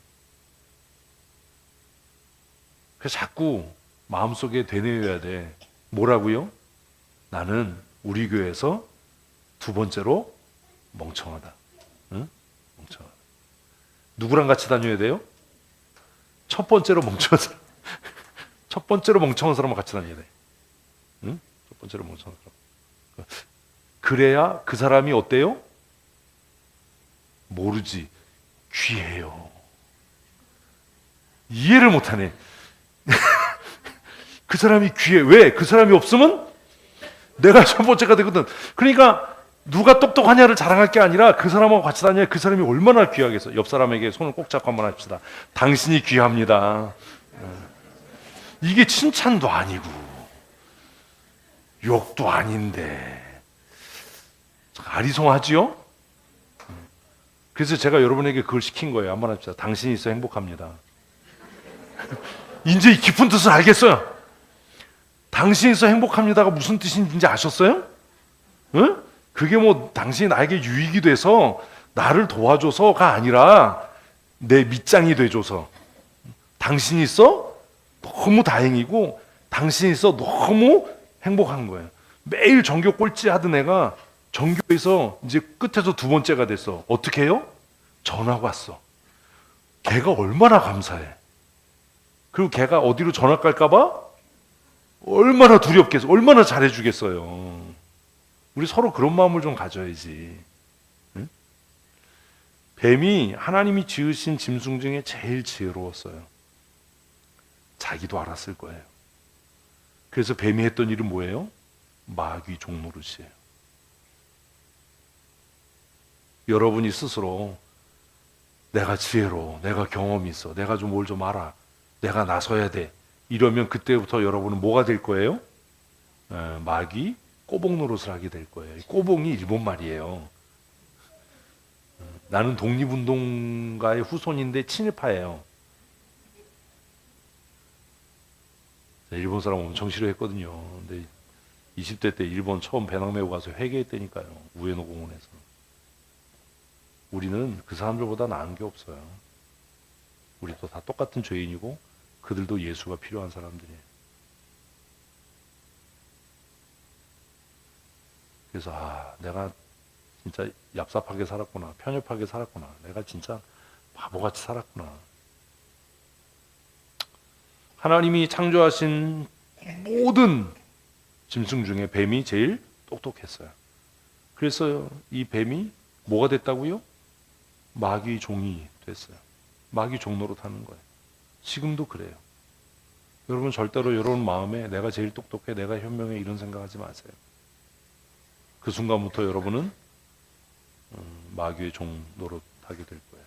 그래서 자꾸 마음속에 되뇌어야 돼. 뭐라고요? 나는 우리 교회에서 두 번째로 멍청하다. 응? 멍청하다. 누구랑 같이 다녀야 돼요? 첫 번째로 멍청한 사람. 첫 번째로 멍청한 사람과 같이 다녀야 돼. 응? 첫 번째로 멍청한 사람. 그래야 그 사람이 어때요? 모르지. 귀해요. 이해를 못하네. 그 사람이 귀해. 왜? 그 사람이 없으면 내가 첫 번째가 되거든. 그러니까 누가 똑똑하냐를 자랑할 게 아니라 그 사람하고 같이 다녀야 그 사람이 얼마나 귀하겠어. 옆 사람에게 손을 꼭 잡고 한번 합시다. 당신이 귀합니다. 이게 칭찬도 아니고 욕도 아닌데 아리송하지요? 그래서 제가 여러분에게 그걸 시킨 거예요. 한번 합시다. 당신이 있어 행복합니다. 이제 이 깊은 뜻을 알겠어요. 당신이 있어 행복합니다가 무슨 뜻인지 아셨어요? 응? 그게 뭐 당신이 나에게 유익이 돼서 나를 도와줘서가 아니라 내 밑장이 돼줘서 당신이 있어 너무 다행이고 당신이 있어 너무 행복한 거예요. 매일 전교 꼴찌 하던 애가 전교에서 이제 끝에서 두 번째가 됐어. 어떻게 해요? 전화가 왔어. 걔가 얼마나 감사해. 그리고 걔가 어디로 전학 갈까 봐 얼마나 두렵겠어. 얼마나 잘해주겠어요. 우리 서로 그런 마음을 좀 가져야지. 응? 뱀이 하나님이 지으신 짐승 중에 제일 지혜로웠어요. 자기도 알았을 거예요. 그래서 뱀이 했던 일은 뭐예요? 마귀 종노릇이에요. 여러분이 스스로 내가 지혜로워, 내가 경험이 있어, 내가 좀 뭘 좀 알아, 내가 나서야 돼, 이러면 그때부터 여러분은 뭐가 될 거예요? 마귀 꼬봉 노릇을 하게 될 거예요. 꼬봉이 일본 말이에요. 나는 독립운동가의 후손인데 친일파예요. 일본 사람 엄청 싫어했거든요. 근데 20대 때 일본 처음 배낭 메고 가서 회개했다니까요. 우에노 공원에서. 우리는 그 사람들보다 나은 게 없어요. 우리도 다 똑같은 죄인이고 그들도 예수가 필요한 사람들이에요. 그래서 내가 진짜 얍삽하게 살았구나, 편협하게 살았구나, 내가 진짜 바보같이 살았구나. 하나님이 창조하신 모든 짐승 중에 뱀이 제일 똑똑했어요. 그래서 이 뱀이 뭐가 됐다고요? 마귀 종이 됐어요. 마귀 종노릇 하는 거예요. 지금도 그래요. 여러분 절대로 여러분 마음에 내가 제일 똑똑해, 내가 현명해 이런 생각하지 마세요. 그 순간부터 여러분은 마귀의 종 노릇하게 될 거예요.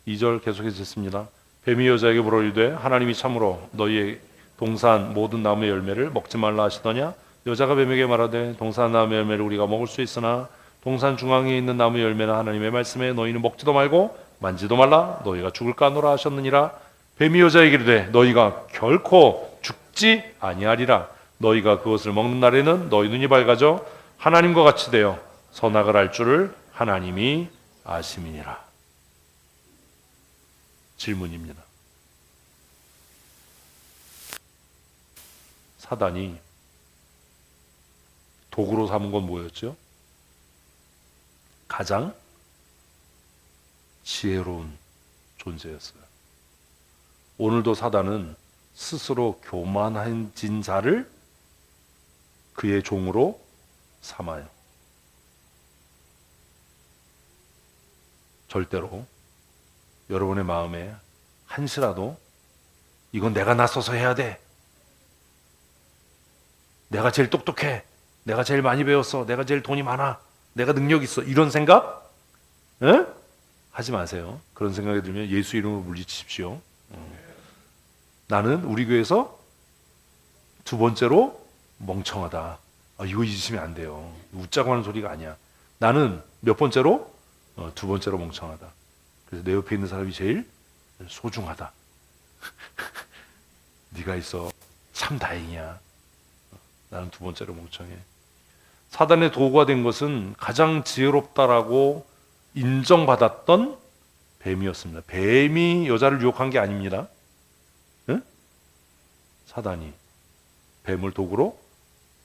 2절 계속해서 읽습니다. 뱀이 여자에게 물어 이르되 하나님이 참으로 너희의 동산 모든 나무의 열매를 먹지 말라 하시더냐? 여자가 뱀에게 말하되 동산 나무의 열매를 우리가 먹을 수 있으나 동산 중앙에 있는 나무의 열매는 하나님의 말씀에 너희는 먹지도 말고 만지도 말라 너희가 죽을까 하노라 하셨느니라. 뱀이 여자에게 이르되 너희가 결코 죽지 아니하리라. 너희가 그것을 먹는 날에는 너희 눈이 밝아져 하나님과 같이 되어 선악을 알 줄을 하나님이 아심이니라. 질문입니다. 사단이 도구로 삼은 건 뭐였죠? 가장 지혜로운 존재였어요. 오늘도 사단은 스스로 교만해진 자를 그의 종으로 삼아요. 절대로 여러분의 마음에 한시라도 이건 내가 나서서 해야 돼, 내가 제일 똑똑해, 내가 제일 많이 배웠어, 내가 제일 돈이 많아, 내가 능력 있어, 이런 생각 하지 마세요. 그런 생각이 들면 예수 이름으로 물리치십시오. 나는 우리 교회에서 두 번째로 멍청하다. 이거 잊으시면 안 돼요. 웃자고 하는 소리가 아니야. 나는 몇 번째로? 두 번째로 멍청하다. 그래서 내 옆에 있는 사람이 제일 소중하다. 네가 있어. 참 다행이야. 나는 두 번째로 멍청해. 사단의 도구가 된 것은 가장 지혜롭다라고 인정받았던 뱀이었습니다. 뱀이 여자를 유혹한 게 아닙니다. 응? 사단이 뱀을 도구로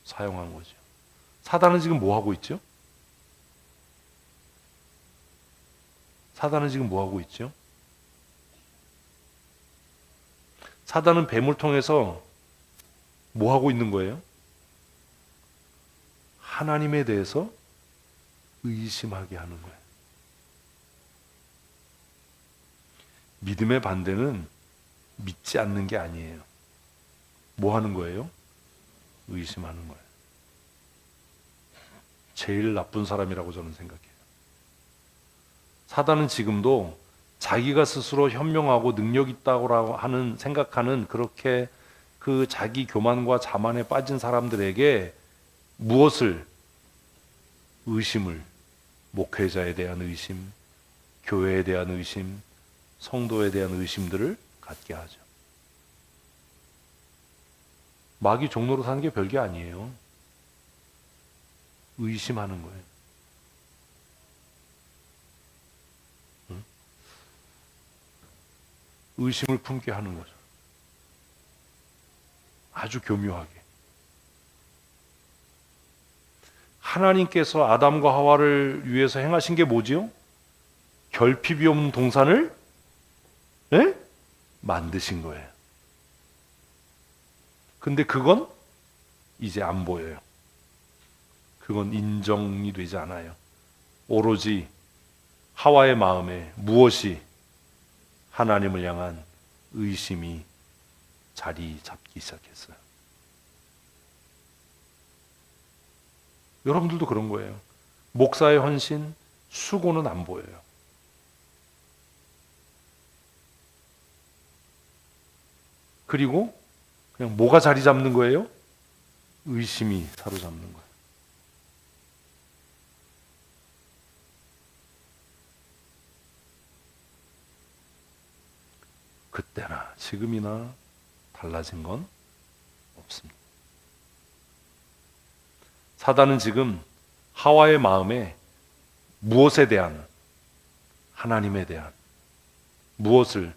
사용한 거죠. 사단은 지금 뭐 하고 있죠? 사단은 지금 뭐 하고 있죠? 사단은 뱀을 통해서 뭐 하고 있는 거예요? 하나님에 대해서 의심하게 하는 거예요. 믿음의 반대는 믿지 않는 게 아니에요. 뭐 하는 거예요? 의심하는 거예요. 제일 나쁜 사람이라고 저는 생각해요. 사단은 지금도 자기가 스스로 현명하고 능력 있다고 하는 생각하는 그렇게 그 자기 교만과 자만에 빠진 사람들에게 무엇을? 의심을, 목회자에 대한 의심, 교회에 대한 의심, 성도에 대한 의심들을 갖게 하죠. 마귀 종로로 사는 게 별게 아니에요. 의심하는 거예요. 응? 의심을 품게 하는 거죠. 아주 교묘하게. 하나님께서 아담과 하와를 위해서 행하신 게 뭐지요? 결핍이 없는 동산을 만드신 거예요. 근데 그건 이제 안 보여요. 그건 인정이 되지 않아요. 오로지 하와의 마음에 무엇이 하나님을 향한 의심이 자리 잡기 시작했어요. 여러분들도 그런 거예요. 목사의 헌신, 수고는 안 보여요. 그리고 그냥 뭐가 자리 잡는 거예요? 의심이 사로잡는 거예요. 그때나 지금이나 달라진 건 없습니다. 사단은 지금 하와의 마음에 무엇에 대한, 하나님에 대한 무엇을,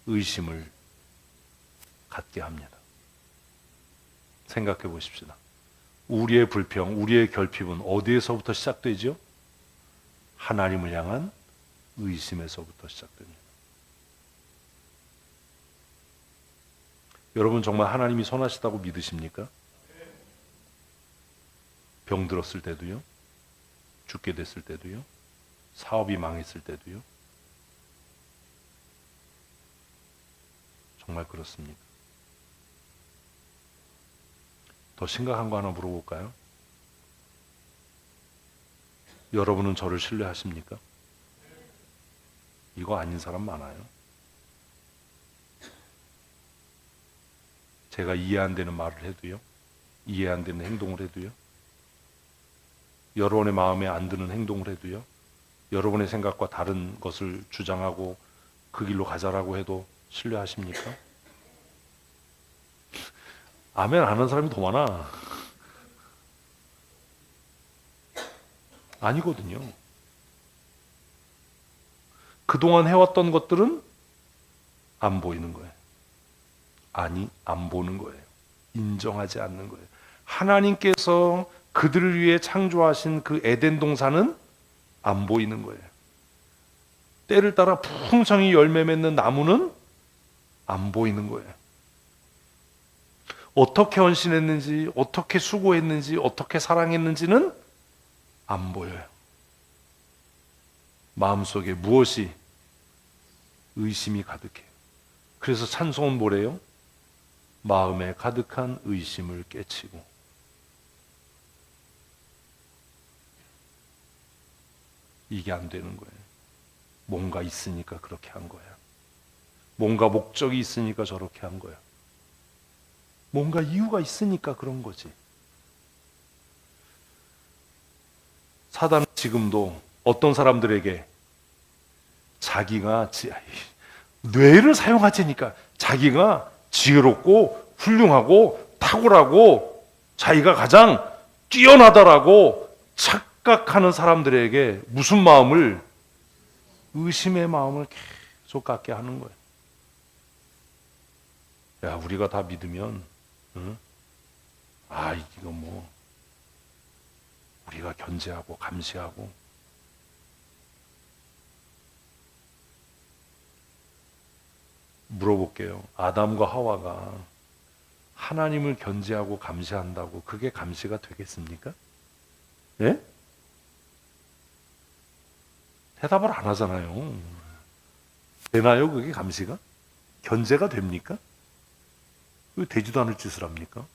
의심을 갖게 합니다. 생각해 보십시다. 우리의 불평, 우리의 결핍은 어디에서부터 시작되죠? 하나님을 향한 의심에서부터 시작됩니다. 여러분 정말 하나님이 선하시다고 믿으십니까? 병들었을 때도요? 죽게 됐을 때도요? 사업이 망했을 때도요? 정말 그렇습니까? 더 심각한 거 하나 물어볼까요? 여러분은 저를 신뢰하십니까? 이거 아닌 사람 많아요. 제가 이해 안 되는 말을 해도요, 이해 안 되는 행동을 해도요, 여러분의 마음에 안 드는 행동을 해도요, 여러분의 생각과 다른 것을 주장하고 그 길로 가자라고 해도 신뢰하십니까? 아멘 안 하는 사람이 더 많아. 아니거든요. 그동안 해왔던 것들은 안 보이는 거예요. 아니, 안 보는 거예요. 인정하지 않는 거예요. 하나님께서 그들을 위해 창조하신 그 에덴 동산은 안 보이는 거예요. 때를 따라 풍성히 열매 맺는 나무는 안 보이는 거예요. 어떻게 헌신했는지, 어떻게 수고했는지, 어떻게 사랑했는지는 안 보여요. 마음속에 무엇이, 의심이 가득해요. 그래서 찬송은 뭐래요? 마음에 가득한 의심을 깨치고. 이게 안 되는 거예요. 뭔가 있으니까 그렇게 한 거야. 뭔가 목적이 있으니까 저렇게 한 거야. 뭔가 이유가 있으니까 그런 거지. 사단은 지금도 어떤 사람들에게 자기가 뇌를 사용하자니까 자기가 지혜롭고 훌륭하고 탁월하고 자기가 가장 뛰어나다라고 착각하는 사람들에게 무슨 마음을, 의심의 마음을 계속 갖게 하는 거예요. 야, 우리가 다 믿으면, 응? 아, 이거 뭐 우리가 견제하고 감시하고. 물어볼게요. 아담과 하와가 하나님을 견제하고 감시한다고 그게 감시가 되겠습니까? 예? 대답을 안 하잖아요. 되나요? 그게 감시가? 견제가 됩니까? 왜 되지도 않을 짓을 합니까?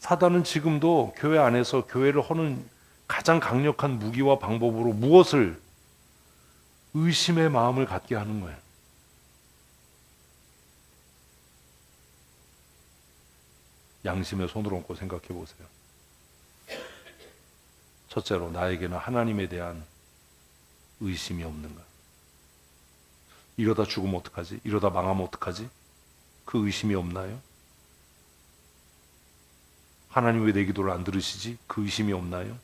사단은 지금도 교회 안에서 교회를 허는 가장 강력한 무기와 방법으로 무엇을, 의심의 마음을 갖게 하는 거예요. 양심에 손을 얹고 생각해 보세요. 첫째로 나에게는 하나님에 대한 의심이 없는가? 이러다 죽으면 어떡하지? 이러다 망하면 어떡하지? 그 의심이 없나요? 하나님 왜 내 기도를 안 들으시지? 그 의심이 없나요?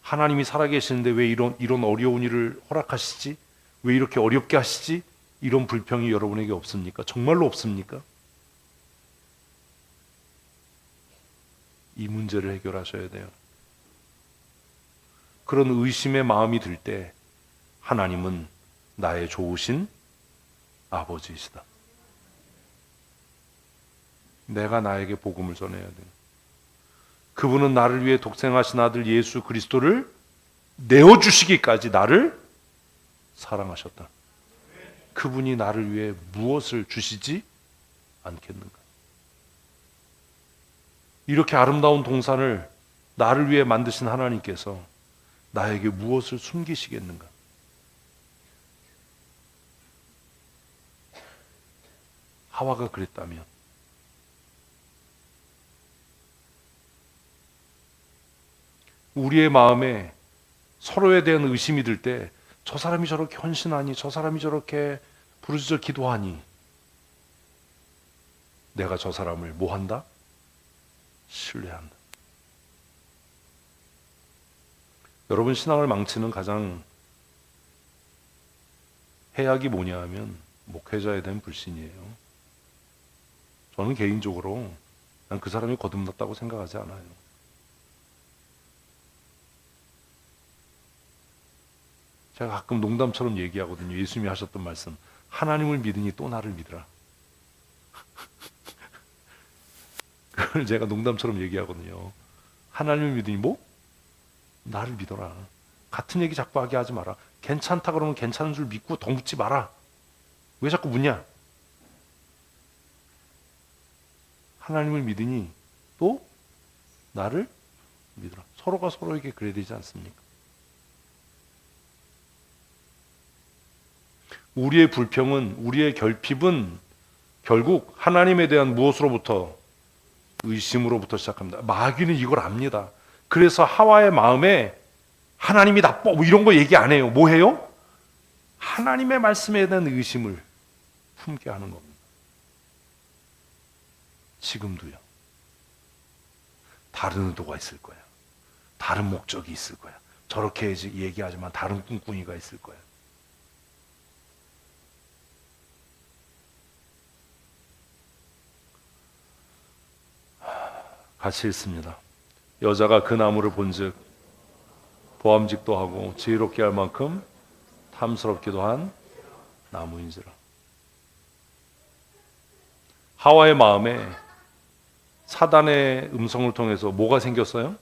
하나님이 살아계시는데 왜 이런 어려운 일을 허락하시지? 왜 이렇게 어렵게 하시지? 이런 불평이 여러분에게 없습니까? 정말로 없습니까? 이 문제를 해결하셔야 돼요. 그런 의심의 마음이 들 때 하나님은 나의 좋으신 아버지이시다. 내가 나에게 복음을 전해야 돼. 그분은 나를 위해 독생하신 아들 예수 그리스도를 내어주시기까지 나를 사랑하셨다. 그분이 나를 위해 무엇을 주시지 않겠는가? 이렇게 아름다운 동산을 나를 위해 만드신 하나님께서 나에게 무엇을 숨기시겠는가? 하와가 그랬다면 우리의 마음에 서로에 대한 의심이 들 때 저 사람이 저렇게 헌신하니, 저 사람이 저렇게 부르짖어 기도하니, 내가 저 사람을 뭐 한다? 신뢰한다. 여러분, 신앙을 망치는 가장 해악이 뭐냐 하면 목회자에 대한 불신이에요. 저는 개인적으로 난 그 사람이 거듭났다고 생각하지 않아요. 제가 가끔 농담처럼 얘기하거든요. 예수님이 하셨던 말씀, 하나님을 믿으니 또 나를 믿으라. 그걸 제가 농담처럼 얘기하거든요. 하나님을 믿으니 뭐? 나를 믿어라. 같은 얘기 자꾸 하지 마라. 괜찮다 그러면 괜찮은 줄 믿고 더 묻지 마라. 왜 자꾸 묻냐? 하나님을 믿으니 또 나를 믿어라. 서로가 서로에게 그래야 되지 않습니까? 우리의 불평은, 우리의 결핍은 결국 하나님에 대한 무엇으로부터? 의심으로부터 시작합니다. 마귀는 이걸 압니다. 그래서 하와의 마음에 하나님이 나빠 뭐 이런 거 얘기 안 해요. 뭐 해요? 하나님의 말씀에 대한 의심을 품게 하는 겁니다. 지금도요. 다른 의도가 있을 거야. 다른 목적이 있을 거야. 저렇게 얘기하지만 다른 꿍꿍이가 있을 거야. 같이 읽습니다. 여자가 그 나무를 본즉 보암직도 하고 지혜롭게 할 만큼 탐스럽기도 한 나무인지라. 하와의 마음에 사단의 음성을 통해서 뭐가 생겼어요?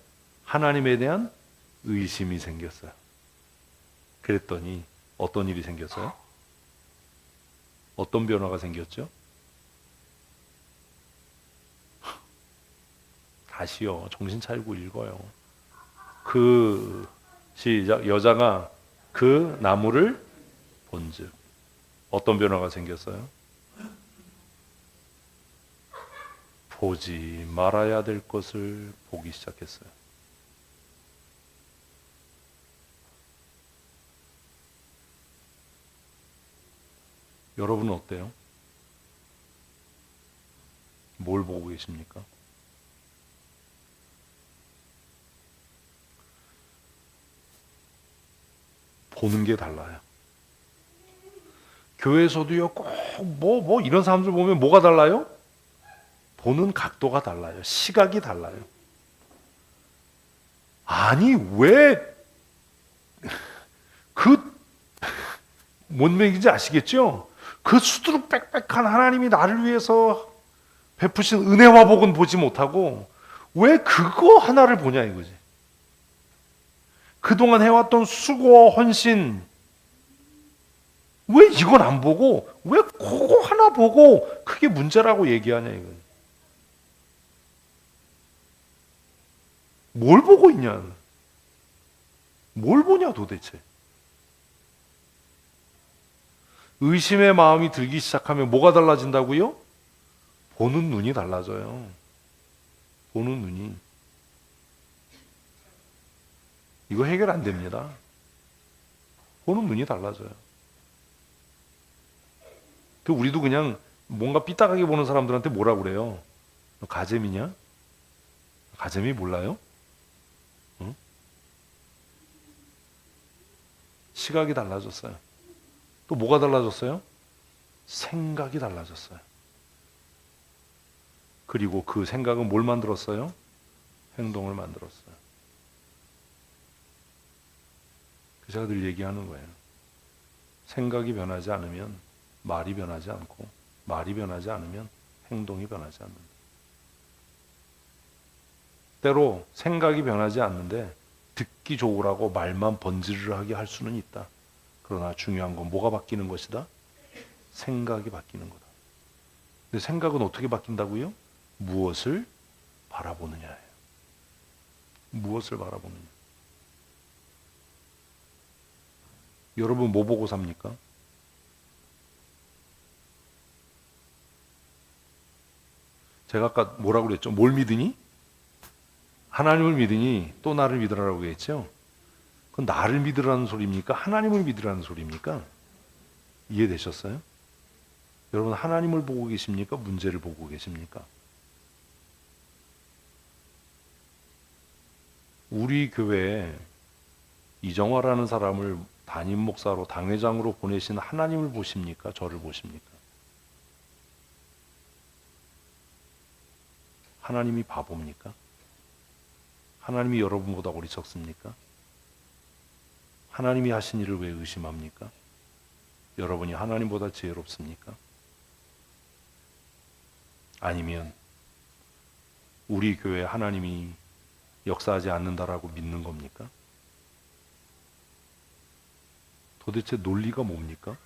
하나님에 대한 의심이 생겼어요. 그랬더니 어떤 일이 생겼어요? 어떤 변화가 생겼죠? 다시요. 정신 차리고 읽어요. 시작. 여자가 그 나무를 본즉 어떤 변화가 생겼어요? 보지 말아야 될 것을 보기 시작했어요. 여러분은 어때요? 뭘 보고 계십니까? 보는 게 달라요. 교회에서도요, 꼭 뭐 이런 사람들 보면 뭐가 달라요? 보는 각도가 달라요. 시각이 달라요. 아니, 왜, 뭔 얘기인지 아시겠죠? 그 수두룩 빽빽한 하나님이 나를 위해서 베푸신 은혜와 복은 보지 못하고, 왜 그거 하나를 보냐 이거지. 그동안 해왔던 수고와 헌신, 왜 이건 안 보고 왜 그거 하나 보고 그게 문제라고 얘기하냐 이거. 뭘 보고 있냐? 뭘 보냐 도대체? 의심의 마음이 들기 시작하면 뭐가 달라진다고요? 보는 눈이 달라져요. 보는 눈이. 이거 해결 안 됩니다. 보는 눈이 달라져요. 우리도 그냥 뭔가 삐딱하게 보는 사람들한테 뭐라 그래요? 너 가재미냐? 가재미 몰라요? 응? 시각이 달라졌어요. 또 뭐가 달라졌어요? 생각이 달라졌어요. 그리고 그 생각은 뭘 만들었어요? 행동을 만들었어요. 제가 늘 얘기하는 거예요. 생각이 변하지 않으면 말이 변하지 않고 말이 변하지 않으면 행동이 변하지 않는다. 때로 생각이 변하지 않는데 듣기 좋으라고 말만 번지르르하게 할 수는 있다. 그러나 중요한 건 뭐가 바뀌는 것이다? 생각이 바뀌는 거다. 근데 생각은 어떻게 바뀐다고요? 무엇을 바라보느냐예요. 무엇을 바라보느냐. 여러분 뭐 보고 삽니까? 제가 아까 뭐라고 그랬죠? 뭘 믿으니? 하나님을 믿으니 또 나를 믿으라고 했죠? 그건 나를 믿으라는 소리입니까? 하나님을 믿으라는 소리입니까? 이해되셨어요? 여러분 하나님을 보고 계십니까? 문제를 보고 계십니까? 우리 교회에 이정화라는 사람을 담임 목사로 당회장으로 보내신 하나님을 보십니까? 저를 보십니까? 하나님이 바보입니까? 하나님이 여러분보다 어리석습니까? 하나님이 하신 일을 왜 의심합니까? 여러분이 하나님보다 지혜롭습니까? 아니면 우리 교회 하나님이 역사하지 않는다라고 믿는 겁니까? 도대체 논리가 뭡니까?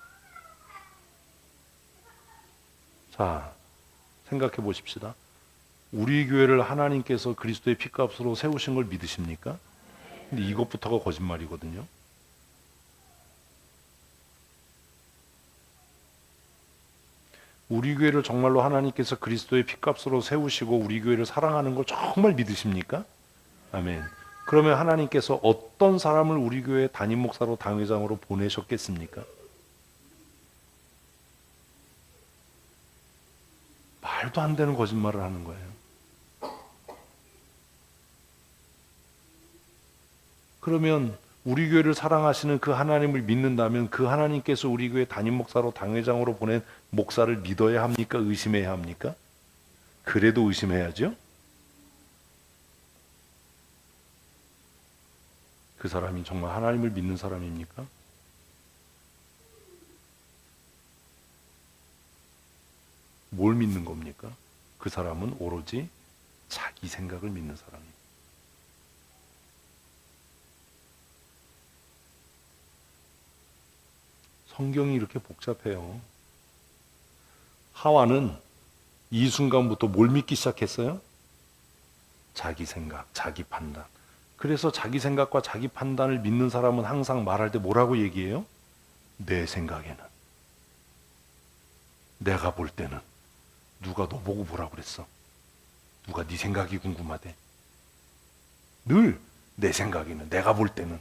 자, 생각해 보십시다. 우리 교회를 하나님께서 그리스도의 피값으로 세우신 걸 믿으십니까? 근데 이것부터가 거짓말이거든요. 우리 교회를 정말로 하나님께서 그리스도의 피값으로 세우시고 우리 교회를 사랑하는 걸 정말 믿으십니까? 아멘. 그러면 하나님께서 어떤 사람을 우리 교회 담임 목사로 당회장으로 보내셨겠습니까? 말도 안 되는 거짓말을 하는 거예요. 그러면 우리 교회를 사랑하시는 그 하나님을 믿는다면 그 하나님께서 우리 교회 담임 목사로 당회장으로 보낸 목사를 믿어야 합니까? 의심해야 합니까? 그래도 의심해야죠. 그 사람이 정말 하나님을 믿는 사람입니까? 뭘 믿는 겁니까? 그 사람은 오로지 자기 생각을 믿는 사람입니다. 성경이 이렇게 복잡해요. 하와는 이 순간부터 뭘 믿기 시작했어요? 자기 생각, 자기 판단. 그래서 자기 생각과 자기 판단을 믿는 사람은 항상 말할 때 뭐라고 얘기해요? 내 생각에는, 내가 볼 때는. 누가 너 보고 뭐라고 그랬어? 누가 네 생각이 궁금하대? 늘 내 생각에는, 내가 볼 때는.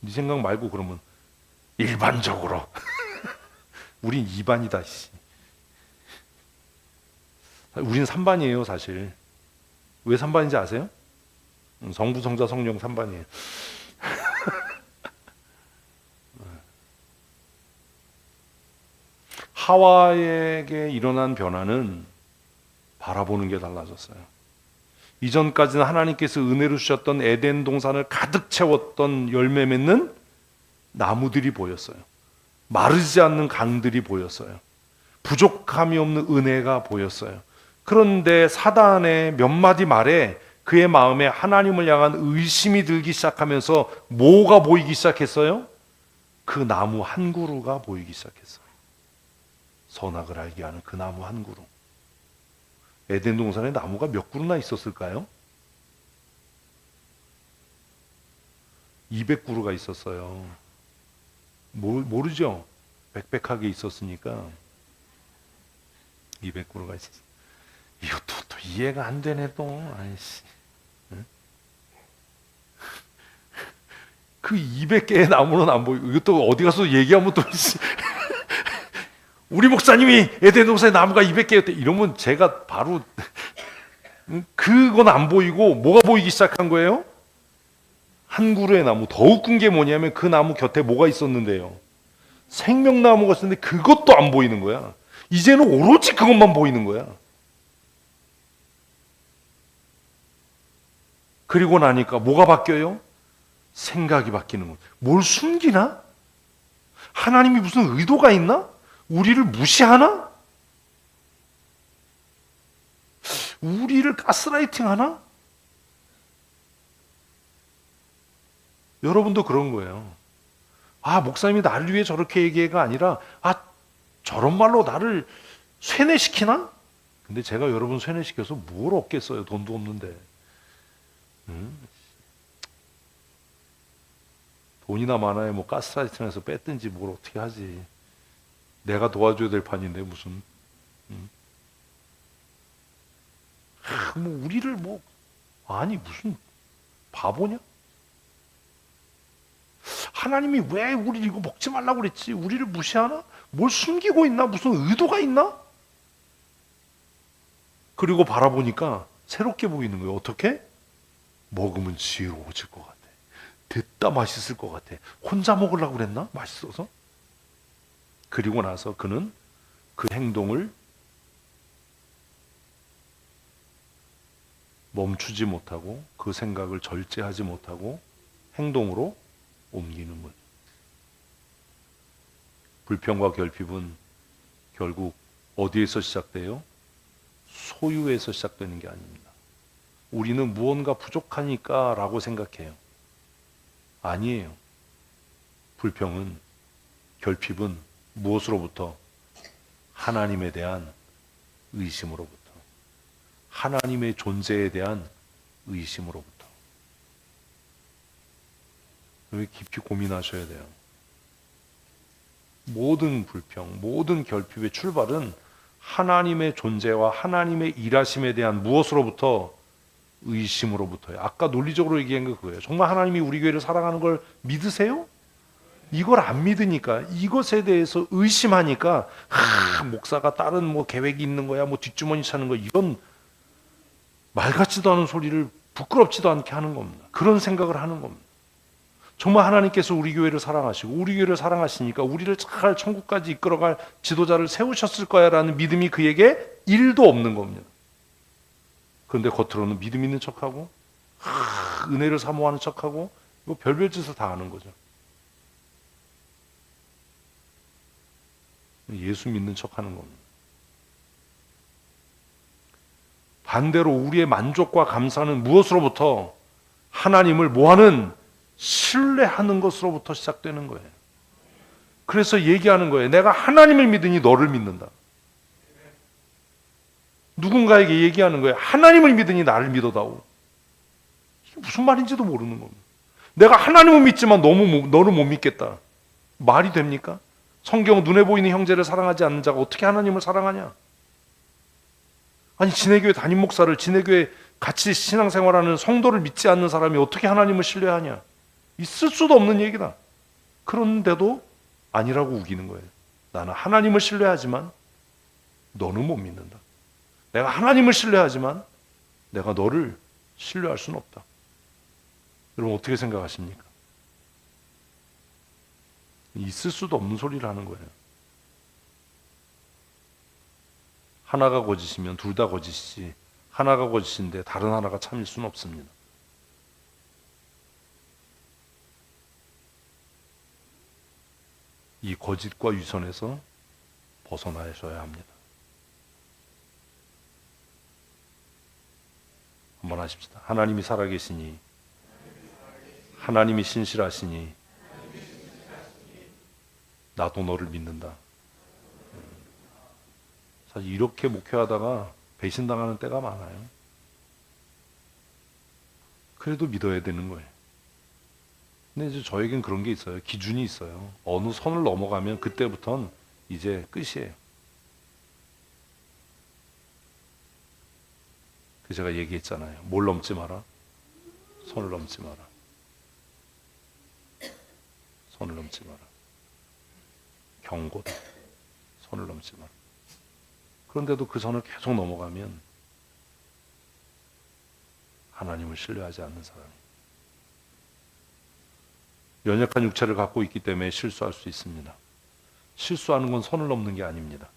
네 생각 말고 그러면 일반적으로 우린 2반이다. 우린 3반이에요 사실. 왜 3반인지 아세요? 성부, 성자, 성령 3반이에요. 하와에게 일어난 변화는 바라보는 게 달라졌어요. 이전까지는 하나님께서 은혜로 주셨던 에덴 동산을 가득 채웠던 열매 맺는 나무들이 보였어요. 마르지 않는 강들이 보였어요. 부족함이 없는 은혜가 보였어요. 그런데 사단의 몇 마디 말에 그의 마음에 하나님을 향한 의심이 들기 시작하면서 뭐가 보이기 시작했어요? 그 나무 한 그루가 보이기 시작했어요. 선악을 알게 하는 그 나무 한 그루. 에덴 동산에 나무가 몇 그루나 있었을까요? 200그루가 있었어요. 모르죠? 빽빽하게 있었으니까 200그루가 있었어요. 이것도 또 이해가 안 되네 또. 아이씨. 응? 그 200개의 나무는 안 보이고 이것도 어디 가서 얘기하면 또 우리 목사님이 에덴 동산에 나무가 200개였대 이러면 제가 바로 그건 안 보이고 뭐가 보이기 시작한 거예요? 한 그루의 나무. 더 웃긴 게 뭐냐면 그 나무 곁에 뭐가 있었는데요? 생명나무가 있었는데 그것도 안 보이는 거야. 이제는 오로지 그것만 보이는 거야. 그리고 나니까 뭐가 바뀌어요? 생각이 바뀌는 것. 뭘 숨기나? 하나님이 무슨 의도가 있나? 우리를 무시하나? 우리를 가스라이팅 하나? 여러분도 그런 거예요. 아, 목사님이 나를 위해 저렇게 얘기해가 아니라, 아, 저런 말로 나를 쇠뇌시키나? 근데 제가 여러분 쇠뇌시켜서 뭘 얻겠어요? 돈도 없는데. 돈이나 많아야 뭐 가스라이팅해서 뺐든지 뭘 어떻게 하지. 내가 도와줘야 될 판인데 무슨. 뭐 우리를 뭐 아니 무슨 바보냐? 하나님이 왜 우리 이거 먹지 말라고 그랬지? 우리를 무시하나? 뭘 숨기고 있나? 무슨 의도가 있나? 그리고 바라보니까 새롭게 보이는 거예요. 어떻게? 먹으면 지혜로워질 것 같아. 됐다 맛있을 것 같아. 혼자 먹으려고 그랬나? 맛있어서? 그리고 나서 그는 그 행동을 멈추지 못하고 그 생각을 절제하지 못하고 행동으로 옮기는 거예요. 불평과 결핍은 결국 어디에서 시작돼요? 소유에서 시작되는 게 아닙니다. 우리는 무언가 부족하니까 라고 생각해요. 아니에요. 불평은, 결핍은 무엇으로부터? 하나님에 대한 의심으로부터. 하나님의 존재에 대한 의심으로부터. 왜 깊이 고민하셔야 돼요. 모든 불평, 모든 결핍의 출발은 하나님의 존재와 하나님의 일하심에 대한 무엇으로부터? 의심으로부터요. 아까 논리적으로 얘기한 게 그거예요. 정말 하나님이 우리 교회를 사랑하는 걸 믿으세요? 이걸 안 믿으니까, 이것에 대해서 의심하니까, 목사가 다른 뭐 계획이 있는 거야, 뭐 뒷주머니 차는 거, 이건 말 같지도 않은 소리를 부끄럽지도 않게 하는 겁니다. 그런 생각을 하는 겁니다. 정말 하나님께서 우리 교회를 사랑하시고 우리 교회를 사랑하시니까 우리를 잘 천국까지 이끌어갈 지도자를 세우셨을 거야 라는 믿음이 그에게 1도 없는 겁니다. 그런데 겉으로는 믿음 있는 척하고 은혜를 사모하는 척하고 뭐 별별 짓을 다 하는 거죠. 예수 믿는 척하는 겁니다. 반대로 우리의 만족과 감사는 무엇으로부터? 하나님을 뭐하는? 신뢰하는 것으로부터 시작되는 거예요. 그래서 얘기하는 거예요. 내가 하나님을 믿으니 너를 믿는다. 누군가에게 얘기하는 거예요. 하나님을 믿으니 나를 믿어다오. 이게 무슨 말인지도 모르는 겁니다. 내가 하나님을 믿지만 너를 못 믿겠다. 말이 됩니까? 성경 눈에 보이는 형제를 사랑하지 않는 자가 어떻게 하나님을 사랑하냐? 아니 진해교회 담임 목사를, 진해교회 같이 신앙생활하는 성도를 믿지 않는 사람이 어떻게 하나님을 신뢰하냐? 있을 수도 없는 얘기다. 그런데도 아니라고 우기는 거예요. 나는 하나님을 신뢰하지만 너는 못 믿는다. 내가 하나님을 신뢰하지만 내가 너를 신뢰할 수는 없다. 여러분 어떻게 생각하십니까? 있을 수도 없는 소리를 하는 거예요. 하나가 거짓이면 둘 다 거짓이지, 하나가 거짓인데 다른 하나가 참일 수는 없습니다. 이 거짓과 위선에서 벗어나셔야 합니다. 한번 하십시다. 하나님이 살아계시니, 하나님이 신실하시니 나도 너를 믿는다. 사실 이렇게 목회하다가 배신당하는 때가 많아요. 그래도 믿어야 되는 거예요. 근데 이제 저에겐 그런 게 있어요. 기준이 있어요. 어느 선을 넘어가면 그때부터는 이제 끝이에요. 그 제가 얘기했잖아요. 뭘 넘지 마라? 선을 넘지 마라. 선을 넘지 마라. 경고다. 선을 넘지 마라. 그런데도 그 선을 계속 넘어가면 하나님을 신뢰하지 않는 사람이, 연약한 육체를 갖고 있기 때문에 실수할 수 있습니다. 실수하는 건 선을 넘는 게 아닙니다.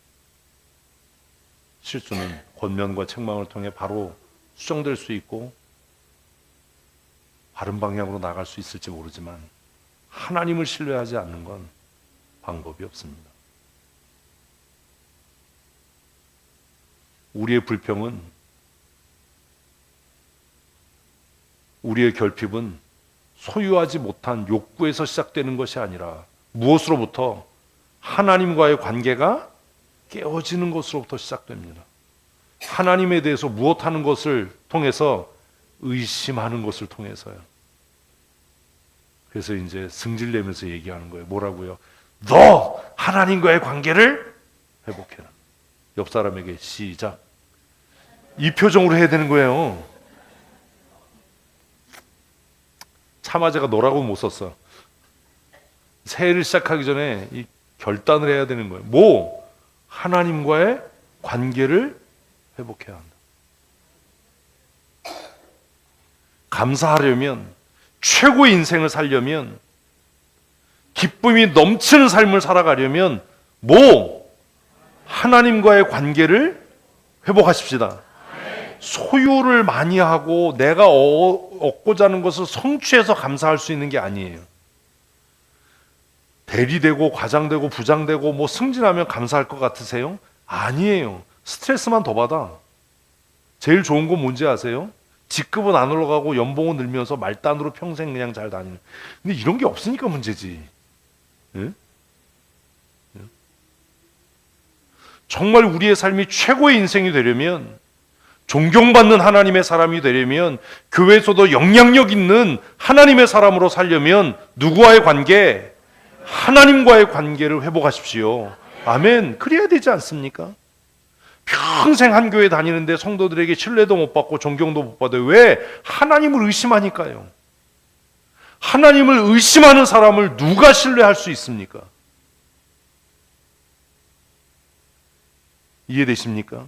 실수는 권면과 책망을 통해 바로 수정될 수 있고, 바른 방향으로 나갈 수 있을지 모르지만 하나님을 신뢰하지 않는 건 방법이 없습니다. 우리의 불평은, 우리의 결핍은 소유하지 못한 욕구에서 시작되는 것이 아니라 무엇으로부터? 하나님과의 관계가 깨어지는 것으로부터 시작됩니다. 하나님에 대해서 무엇하는 것을 통해서? 의심하는 것을 통해서요. 그래서 이제 승질내면서 얘기하는 거예요. 뭐라고요? 너 하나님과의 관계를 회복해라. 옆 사람에게 시작. 이 표정으로 해야 되는 거예요. 참아제가 너라고 못 썼어. 새해를 시작하기 전에 이 결단을 해야 되는 거예요. 뭐? 하나님과의 관계를 회복해야 한다. 감사하려면, 최고의 인생을 살려면, 기쁨이 넘치는 삶을 살아가려면 뭐? 하나님과의 관계를 회복하십시다. 소유를 많이 하고 내가 얻고자 하는 것을 성취해서 감사할 수 있는 게 아니에요. 대리되고 과장되고 부장되고 뭐 승진하면 감사할 것 같으세요? 아니에요. 스트레스만 더 받아. 제일 좋은 건 뭔지 아세요? 직급은 안 올라가고 연봉은 늘면서 말단으로 평생 그냥 잘 다니는. 근데 이런 게 없으니까 문제지. 응? 정말 우리의 삶이 최고의 인생이 되려면, 존경받는 하나님의 사람이 되려면, 교회에서도 영향력 있는 하나님의 사람으로 살려면 누구와의 관계? 하나님과의 관계를 회복하십시오. 아멘. 그래야 되지 않습니까? 평생 한 교회 다니는데 성도들에게 신뢰도 못 받고 존경도 못 받아요. 왜? 하나님을 의심하니까요. 하나님을 의심하는 사람을 누가 신뢰할 수 있습니까? 이해되십니까?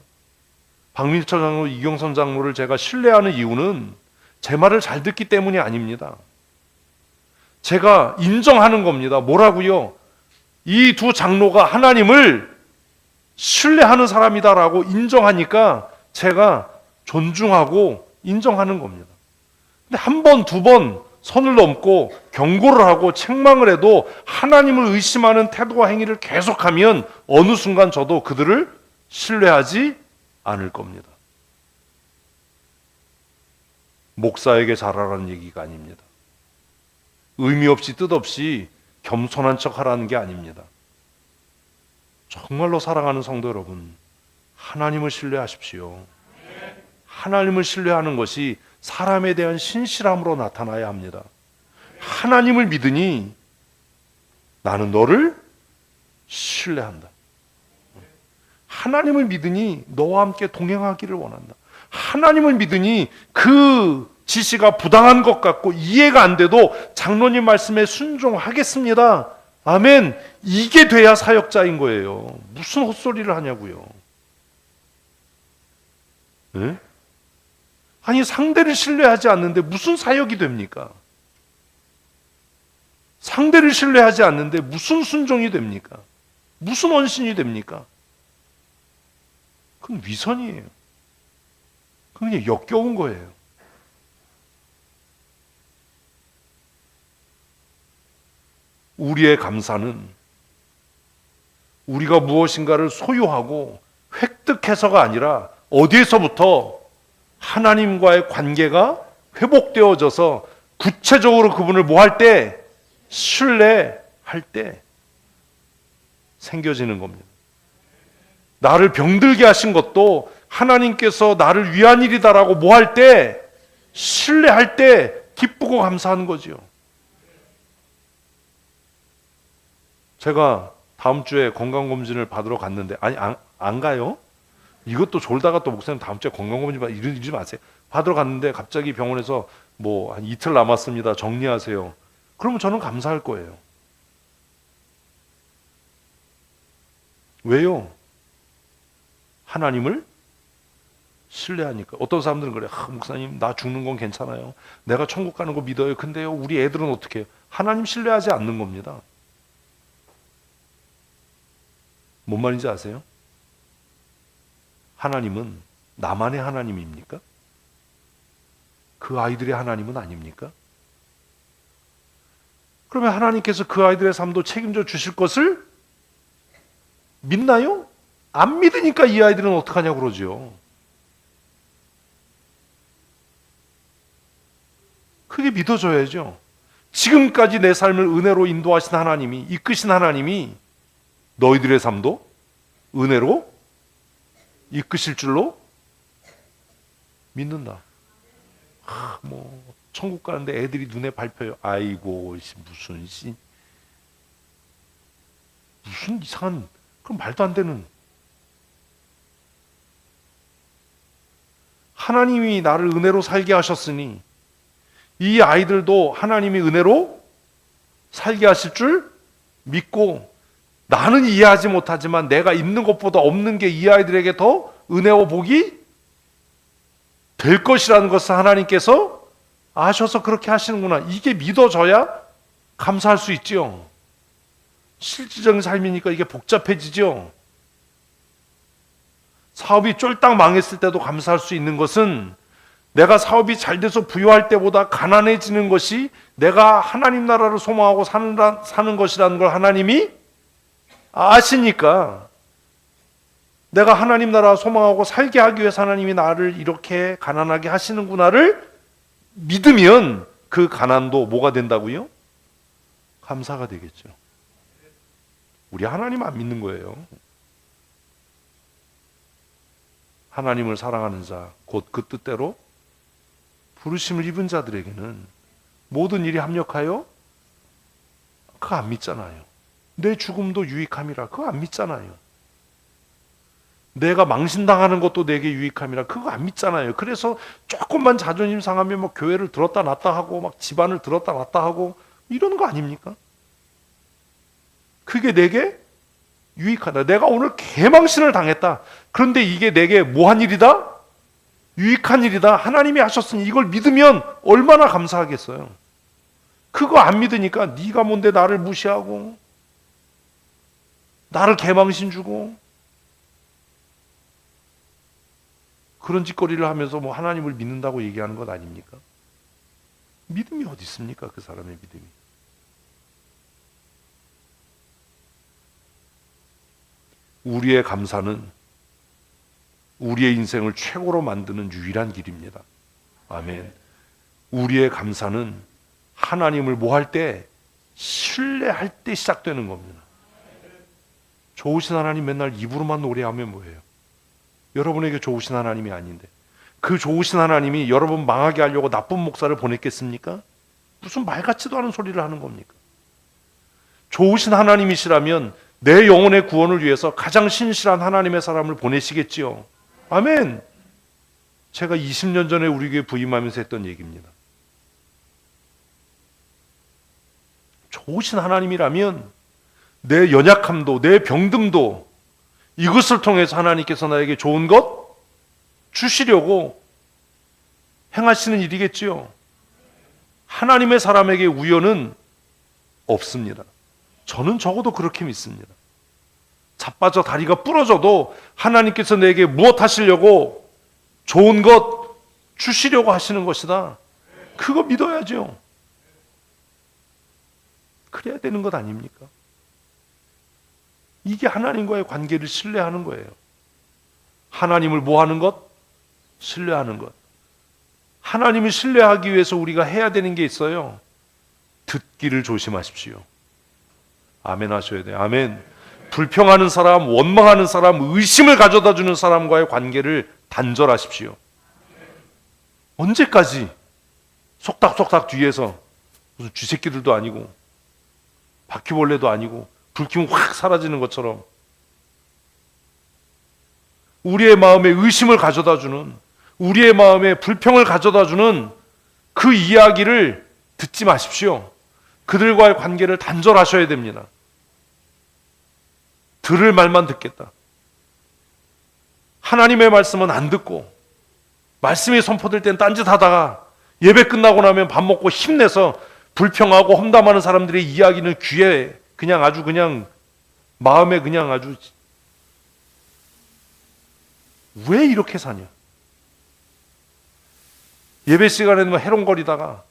박민철 장로, 이경선 장로를 제가 신뢰하는 이유는 제 말을 잘 듣기 때문이 아닙니다. 제가 인정하는 겁니다. 뭐라고요? 이 두 장로가 하나님을 신뢰하는 사람이다라고 인정하니까 제가 존중하고 인정하는 겁니다. 근데 한 번, 두 번 선을 넘고 경고를 하고 책망을 해도 하나님을 의심하는 태도와 행위를 계속하면 어느 순간 저도 그들을 신뢰하지 않을 겁니다. 목사에게 잘하라는 얘기가 아닙니다. 의미 없이 뜻없이 겸손한 척 하라는 게 아닙니다. 정말로 사랑하는 성도 여러분, 하나님을 신뢰하십시오. 하나님을 신뢰하는 것이 사람에 대한 신실함으로 나타나야 합니다. 하나님을 믿으니 나는 너를 신뢰한다. 하나님을 믿으니 너와 함께 동행하기를 원한다. 하나님을 믿으니 그 지시가 부당한 것 같고 이해가 안 돼도 장로님 말씀에 순종하겠습니다. 아멘. 이게 돼야 사역자인 거예요. 무슨 헛소리를 하냐고요. 네? 아니 상대를 신뢰하지 않는데 무슨 사역이 됩니까? 상대를 신뢰하지 않는데 무슨 순종이 됩니까? 무슨 헌신이 됩니까? 그건 위선이에요. 그건 그냥 역겨운 거예요. 우리의 감사는 우리가 무엇인가를 소유하고 획득해서가 아니라 어디에서부터? 하나님과의 관계가 회복되어져서 구체적으로 그분을 뭐 할 때? 신뢰할 때 생겨지는 겁니다. 나를 병들게 하신 것도 하나님께서 나를 위한 일이다라고 뭐 할 때? 신뢰할 때 기쁘고 감사하는 거지요. 제가 다음 주에 건강검진을 받으러 갔는데, 아니 안 가요? 이것도 졸다가 또 목사님 다음 주에 건강검진 이러지 마세요. 받으러 갔는데 갑자기 병원에서 뭐 한 이틀 남았습니다. 정리하세요. 그러면 저는 감사할 거예요. 왜요? 하나님을 신뢰하니까. 어떤 사람들은 그래. 목사님 나 죽는 건 괜찮아요. 내가 천국 가는 거 믿어요. 근데요 우리 애들은 어떻게 해요? 하나님 신뢰하지 않는 겁니다. 뭔 말인지 아세요? 하나님은 나만의 하나님입니까? 그 아이들의 하나님은 아닙니까? 그러면 하나님께서 그 아이들의 삶도 책임져 주실 것을 믿나요? 안 믿으니까 이 아이들은 어떡하냐고 그러죠. 그게 믿어줘야죠. 지금까지 내 삶을 은혜로 인도하신 하나님이, 이끄신 하나님이 너희들의 삶도 은혜로 이끄실 줄로 믿는다. 천국 가는데 애들이 눈에 밟혀요. 아이고, 무슨 이상한, 그럼 말도 안 되는. 하나님이 나를 은혜로 살게 하셨으니 이 아이들도 하나님이 은혜로 살게 하실 줄 믿고, 나는 이해하지 못하지만 내가 있는 것보다 없는 게 이 아이들에게 더 은혜와 복이 될 것이라는 것을 하나님께서 아셔서 그렇게 하시는구나. 이게 믿어져야 감사할 수 있죠. 실질적인 삶이니까 이게 복잡해지죠. 사업이 쫄딱 망했을 때도 감사할 수 있는 것은 내가 사업이 잘 돼서 부유할 때보다 가난해지는 것이 내가 하나님 나라를 소망하고 사는 것이라는 걸 하나님이 아시니까, 내가 하나님 나라 소망하고 살게 하기 위해서 하나님이 나를 이렇게 가난하게 하시는구나를 믿으면 그 가난도 뭐가 된다고요? 감사가 되겠죠. 우리 하나님 안 믿는 거예요. 하나님을 사랑하는 자, 곧 그 뜻대로 부르심을 입은 자들에게는 모든 일이 합력하여, 그거 안 믿잖아요. 내 죽음도 유익함이라, 그거 안 믿잖아요. 내가 망신당하는 것도 내게 유익함이라, 그거 안 믿잖아요. 그래서 조금만 자존심 상하면 교회를 들었다 놨다 하고 집안을 들었다 놨다 하고 이러는 거 아닙니까? 그게 내게 유익하다. 내가 오늘 개망신을 당했다. 그런데 이게 내게 뭐한 일이다? 유익한 일이다. 하나님이 하셨으니 이걸 믿으면 얼마나 감사하겠어요. 그거 안 믿으니까 네가 뭔데 나를 무시하고 나를 개망신 주고 그런 짓거리를 하면서 하나님을 믿는다고 얘기하는 것 아닙니까? 믿음이 어디 있습니까? 그 사람의 믿음이. 우리의 감사는 우리의 인생을 최고로 만드는 유일한 길입니다. 아멘. 우리의 감사는 하나님을 뭐 할 때? 신뢰할 때 시작되는 겁니다. 좋으신 하나님 맨날 입으로만 노래하면 뭐예요? 여러분에게 좋으신 하나님이 아닌데, 그 좋으신 하나님이 여러분 망하게 하려고 나쁜 목사를 보냈겠습니까? 무슨 말 같지도 않은 소리를 하는 겁니까? 좋으신 하나님이시라면 내 영혼의 구원을 위해서 가장 신실한 하나님의 사람을 보내시겠지요. 아멘. 제가 20년 전에 우리 교회 부임하면서 했던 얘기입니다. 좋으신 하나님이라면 내 연약함도 내 병듦도 이것을 통해서 하나님께서 나에게 좋은 것 주시려고 행하시는 일이겠지요. 하나님의 사람에게 우연은 없습니다. 저는 적어도 그렇게 믿습니다. 자빠져 다리가 부러져도 하나님께서 내게 무엇 하시려고 좋은 것 주시려고 하시는 것이다. 그거 믿어야죠. 그래야 되는 것 아닙니까? 이게 하나님과의 관계를 신뢰하는 거예요. 하나님을 뭐 하는 것? 신뢰하는 것. 하나님을 신뢰하기 위해서 우리가 해야 되는 게 있어요. 듣기를 조심하십시오. 아멘 하셔야 돼요. 아멘. 불평하는 사람, 원망하는 사람, 의심을 가져다 주는 사람과의 관계를 단절하십시오. 언제까지 속닥속닥 뒤에서 무슨 쥐새끼들도 아니고 바퀴벌레도 아니고 불 켜면 확 사라지는 것처럼 우리의 마음에 의심을 가져다 주는, 우리의 마음에 불평을 가져다 주는 그 이야기를 듣지 마십시오. 그들과의 관계를 단절하셔야 됩니다. 들을 말만 듣겠다. 하나님의 말씀은 안 듣고 말씀이 선포될 땐 딴짓하다가 예배 끝나고 나면 밥 먹고 힘내서 불평하고 험담하는 사람들의 이야기는 귀에 그냥 아주 그냥 마음에 그냥 아주 왜 이렇게 사냐. 예배 시간에는 해롱거리다가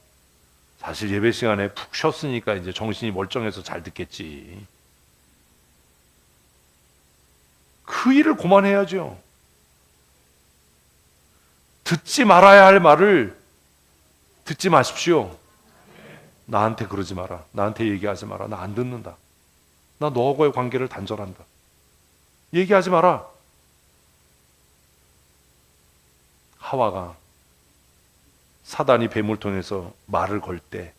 사실 예배 시간에 푹 쉬었으니까 이제 정신이 멀쩡해서 잘 듣겠지. 그 일을 그만해야죠. 듣지 말아야 할 말을 듣지 마십시오. 나한테 그러지 마라. 나한테 얘기하지 마라. 나 안 듣는다. 나 너하고의 관계를 단절한다. 얘기하지 마라. 하와가 사단이 뱀을 통해서 말을 걸 때,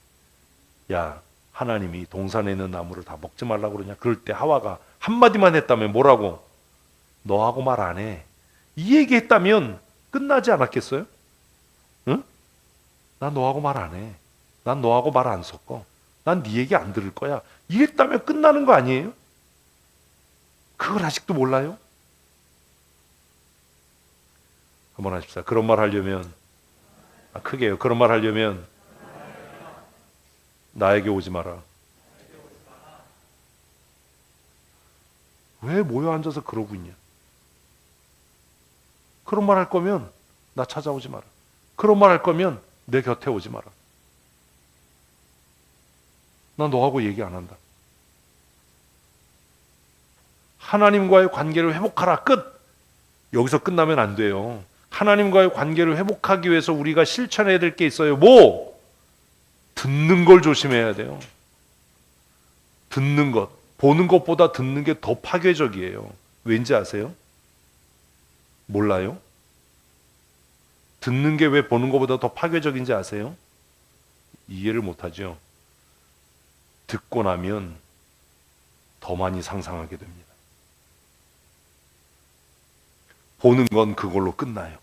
야, 하나님이 동산에 있는 나무를 다 먹지 말라고 그러냐? 그럴 때 하와가 한마디만 했다면 뭐라고? 너하고 말 안 해. 이 얘기 했다면 끝나지 않았겠어요? 응? 난 너하고 말 안 해. 난 너하고 말 안 섞어. 난 네 얘기 안 들을 거야. 이랬다면 끝나는 거 아니에요? 그걸 아직도 몰라요? 한번 하십시다. 그런 말 하려면, 크게요. 그런 말 하려면 나에게 오지 마라. 왜 모여 앉아서 그러고 있냐? 그런 말 할 거면 나 찾아오지 마라. 그런 말 할 거면 내 곁에 오지 마라. 난 너하고 얘기 안 한다. 하나님과의 관계를 회복하라. 끝! 여기서 끝나면 안 돼요. 하나님과의 관계를 회복하기 위해서 우리가 실천해야 될 게 있어요. 뭐? 듣는 걸 조심해야 돼요. 듣는 것. 보는 것보다 듣는 게 더 파괴적이에요. 왠지 아세요? 몰라요? 듣는 게 왜 보는 것보다 더 파괴적인지 아세요? 이해를 못하죠. 듣고 나면 더 많이 상상하게 됩니다. 보는 건 그걸로 끝나요.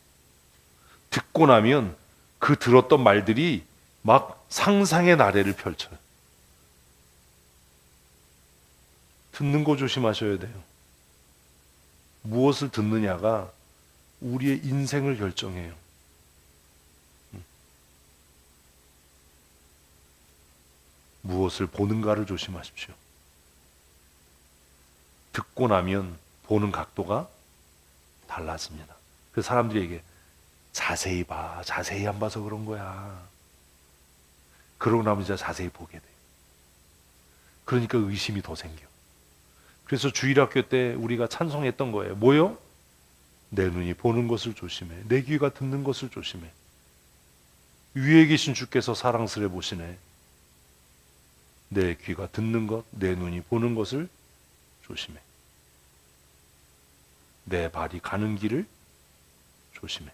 듣고 나면 그 들었던 말들이 막 상상의 나래를 펼쳐요. 듣는 거 조심하셔야 돼요. 무엇을 듣느냐가 우리의 인생을 결정해요. 무엇을 보는가를 조심하십시오. 듣고 나면 보는 각도가 달라집니다. 그 사람들이 얘기해. 자세히 봐. 자세히 안 봐서 그런 거야. 그러고 나면 이제 자세히 보게 돼. 그러니까 의심이 더 생겨. 그래서 주일학교 때 우리가 찬송했던 거예요. 뭐요? 내 눈이 보는 것을 조심해. 내 귀가 듣는 것을 조심해. 위에 계신 주께서 사랑스레 보시네. 내 귀가 듣는 것, 내 눈이 보는 것을 조심해. 내 발이 가는 길을 조심해.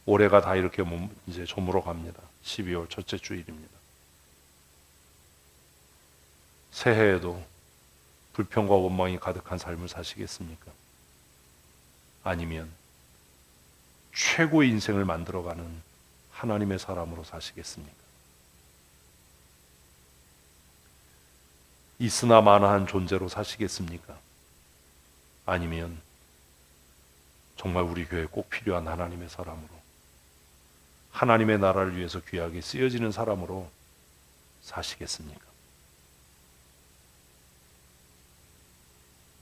올해가 다 이렇게 이제 저물어 갑니다. 12월 첫째 주일입니다. 새해에도 불평과 원망이 가득한 삶을 사시겠습니까? 아니면 최고의 인생을 만들어가는 하나님의 사람으로 사시겠습니까? 있으나 마나한 존재로 사시겠습니까? 아니면 정말 우리 교회에 꼭 필요한 하나님의 사람으로, 하나님의 나라를 위해서 귀하게 쓰여지는 사람으로 사시겠습니까?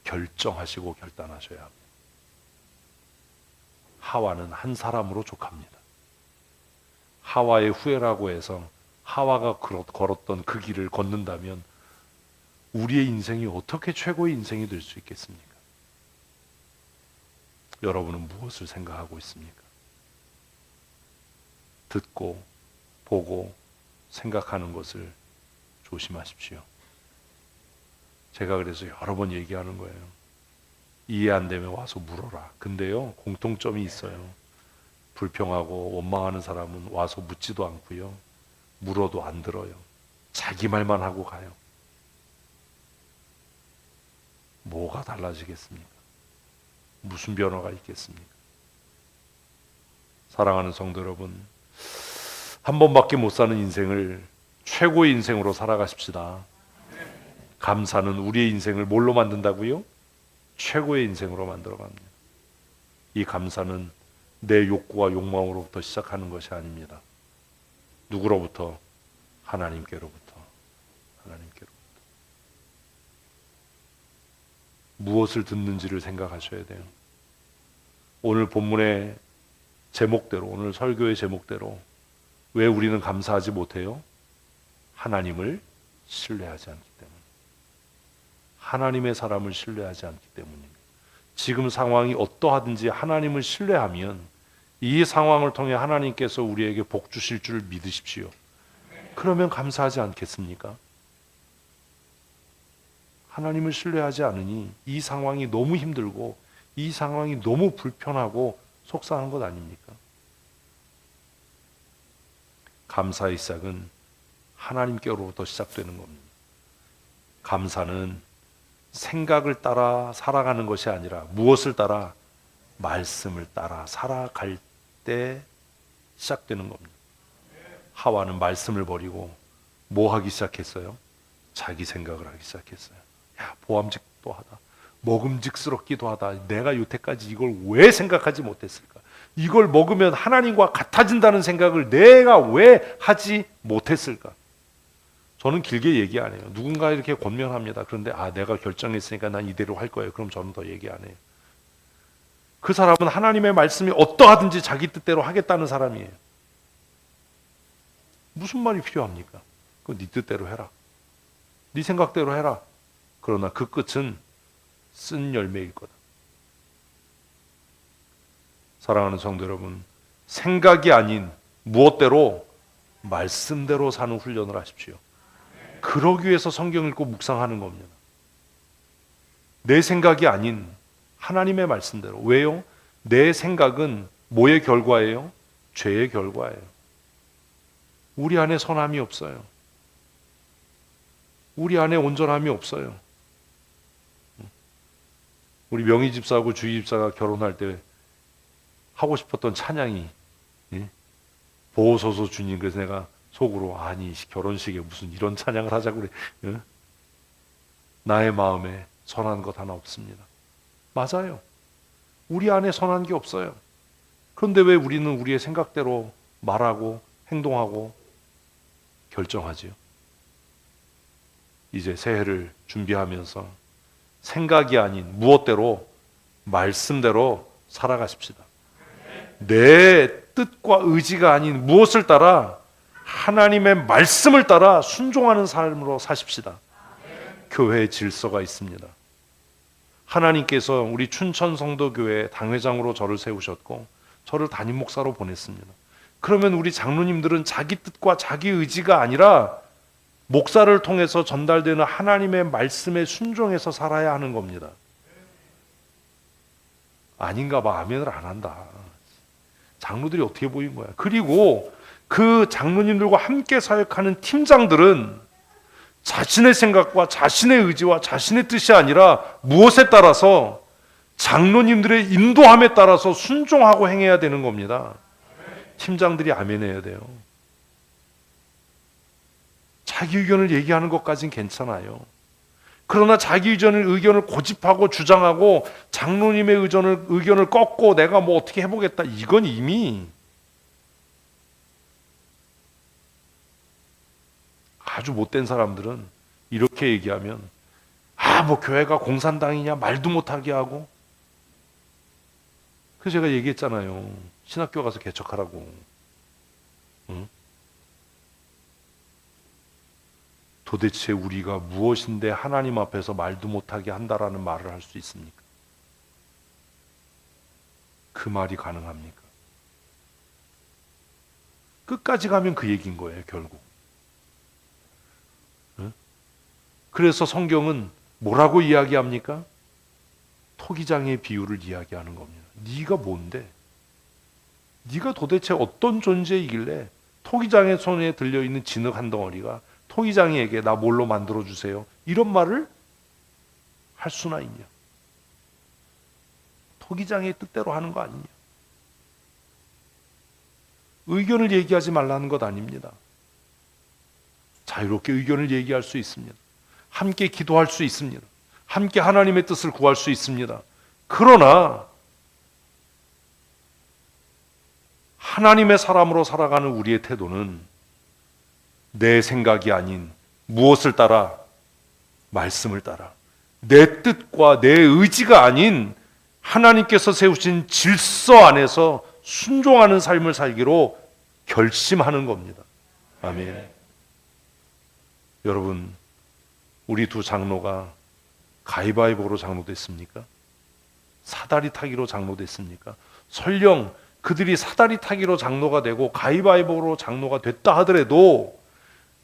결정하시고 결단하셔야 합니다. 하와는 한 사람으로 족합니다. 하와의 후예라고 해서 하와가 걸었던 그 길을 걷는다면 우리의 인생이 어떻게 최고의 인생이 될 수 있겠습니까? 여러분은 무엇을 생각하고 있습니까? 듣고 보고 생각하는 것을 조심하십시오. 제가 그래서 여러 번 얘기하는 거예요. 이해 안 되면 와서 물어라. 근데요, 공통점이 있어요. 불평하고 원망하는 사람은 와서 묻지도 않고요. 물어도 안 들어요. 자기 말만 하고 가요. 뭐가 달라지겠습니까? 무슨 변화가 있겠습니까? 사랑하는 성도 여러분, 한 번밖에 못 사는 인생을 최고의 인생으로 살아가십시다. 감사는 우리의 인생을 뭘로 만든다고요? 최고의 인생으로 만들어 갑니다. 이 감사는 내 욕구와 욕망으로부터 시작하는 것이 아닙니다. 누구로부터? 하나님께로부터. 하나님께로부터. 무엇을 듣는지를 생각하셔야 돼요. 오늘 본문의 제목대로, 오늘 설교의 제목대로 왜 우리는 감사하지 못해요? 하나님을 신뢰하지 않기 때문에. 하나님의 사람을 신뢰하지 않기 때문입니다. 지금 상황이 어떠하든지 하나님을 신뢰하면 이 상황을 통해 하나님께서 우리에게 복 주실 줄 믿으십시오. 그러면 감사하지 않겠습니까? 하나님을 신뢰하지 않으니 이 상황이 너무 힘들고 이 상황이 너무 불편하고 속상한 것 아닙니까? 감사의 시작은 하나님께로부터 시작되는 겁니다. 감사는 생각을 따라 살아가는 것이 아니라 무엇을 따라? 말씀을 따라 살아갈 때 시작되는 겁니다. 하와는 말씀을 버리고 뭐 하기 시작했어요? 자기 생각을 하기 시작했어요. 야, 보암직도 하다. 먹음직스럽기도 하다. 내가 여태까지 이걸 왜 생각하지 못했을까? 이걸 먹으면 하나님과 같아진다는 생각을 내가 왜 하지 못했을까? 저는 길게 얘기 안 해요. 누군가 이렇게 권면합니다. 그런데 내가 결정했으니까 난 이대로 할 거예요. 그럼 저는 더 얘기 안 해요. 그 사람은 하나님의 말씀이 어떠하든지 자기 뜻대로 하겠다는 사람이에요. 무슨 말이 필요합니까? 그건 네 뜻대로 해라. 네 생각대로 해라. 그러나 그 끝은 쓴 열매일 거다. 사랑하는 성도 여러분, 생각이 아닌 무엇대로? 말씀대로 사는 훈련을 하십시오. 그러기 위해서 성경 읽고 묵상하는 겁니다. 내 생각이 아닌 하나님의 말씀대로. 왜요? 내 생각은 뭐의 결과예요? 죄의 결과예요. 우리 안에 선함이 없어요. 우리 안에 온전함이 없어요. 우리 명희 집사하고 주희 집사가 결혼할 때 하고 싶었던 찬양이 보호소서 주님. 그래서 내가 속으로 아니 결혼식에 무슨 이런 찬양을 하자고 그래. 나의 마음에 선한 것 하나 없습니다. 맞아요. 우리 안에 선한 게 없어요. 그런데 왜 우리는 우리의 생각대로 말하고 행동하고 결정하지요? 이제 새해를 준비하면서 생각이 아닌 무엇대로? 말씀대로 살아가십시다. 내 뜻과 의지가 아닌 무엇을 따라? 하나님의 말씀을 따라 순종하는 삶으로 사십시다. 교회의 질서가 있습니다. 하나님께서 우리 춘천성도교회 당회장으로 저를 세우셨고 저를 담임 목사로 보냈습니다. 그러면 우리 장로님들은 자기 뜻과 자기 의지가 아니라 목사를 통해서 전달되는 하나님의 말씀에 순종해서 살아야 하는 겁니다. 아닌가 봐. 아멘을 안 한다. 장로들이 어떻게 보인 거야. 그리고 그 장로님들과 함께 사역하는 팀장들은 자신의 생각과 자신의 의지와 자신의 뜻이 아니라 무엇에 따라서? 장로님들의 인도함에 따라서 순종하고 행해야 되는 겁니다. 팀장들이 아멘해야 돼요. 자기 의견을 얘기하는 것까지는 괜찮아요. 그러나 자기 의견을 고집하고 주장하고 장로님의 의견을 꺾고 내가 뭐 어떻게 해보겠다. 이건 이미 아주 못된 사람들은 이렇게 얘기하면 뭐 교회가 공산당이냐 말도 못하게 하고. 그래서 제가 얘기했잖아요. 신학교 가서 개척하라고. 응? 도대체 우리가 무엇인데 하나님 앞에서 말도 못하게 한다라는 말을 할 수 있습니까? 그 말이 가능합니까? 끝까지 가면 그 얘기인 거예요, 결국. 응? 그래서 성경은 뭐라고 이야기합니까? 토기장의 비유를 이야기하는 겁니다. 네가 뭔데? 네가 도대체 어떤 존재이길래 토기장의 손에 들려있는 진흙 한 덩어리가 토기장이에게 나 뭘로 만들어주세요. 이런 말을 할 수나 있냐. 토기장의 뜻대로 하는 거 아니냐. 의견을 얘기하지 말라는 것 아닙니다. 자유롭게 의견을 얘기할 수 있습니다. 함께 기도할 수 있습니다. 함께 하나님의 뜻을 구할 수 있습니다. 그러나 하나님의 사람으로 살아가는 우리의 태도는 내 생각이 아닌 무엇을 따라? 말씀을 따라. 내 뜻과 내 의지가 아닌 하나님께서 세우신 질서 안에서 순종하는 삶을 살기로 결심하는 겁니다. 아멘. 여러분, 우리 두 장로가 가위바위보로 장로됐습니까? 사다리 타기로 장로됐습니까? 설령 그들이 사다리 타기로 장로가 되고 가위바위보로 장로가 됐다 하더라도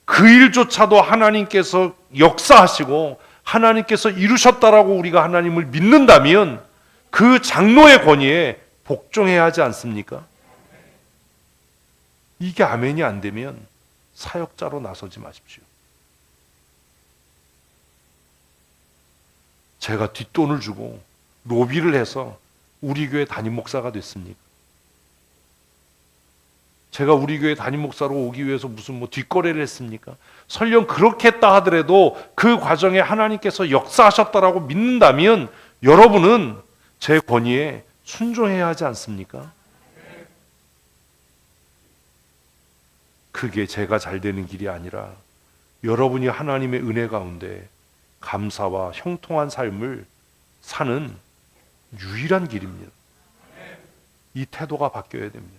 그 일조차도 하나님께서 역사하시고 하나님께서 이루셨다라고 우리가 하나님을 믿는다면 그 장로의 권위에 복종해야 하지 않습니까? 이게 아멘이 안 되면 사역자로 나서지 마십시오. 제가 뒷돈을 주고 로비를 해서 우리 교회 담임 목사가 됐습니까? 제가 우리 교회 담임 목사로 오기 위해서 무슨 뒷거래를 했습니까? 설령 그렇게 했다 하더라도 그 과정에 하나님께서 역사하셨다라고 믿는다면 여러분은 제 권위에 순종해야 하지 않습니까? 그게 제가 잘 되는 길이 아니라 여러분이 하나님의 은혜 가운데 감사와 형통한 삶을 사는 유일한 길입니다. 이 태도가 바뀌어야 됩니다.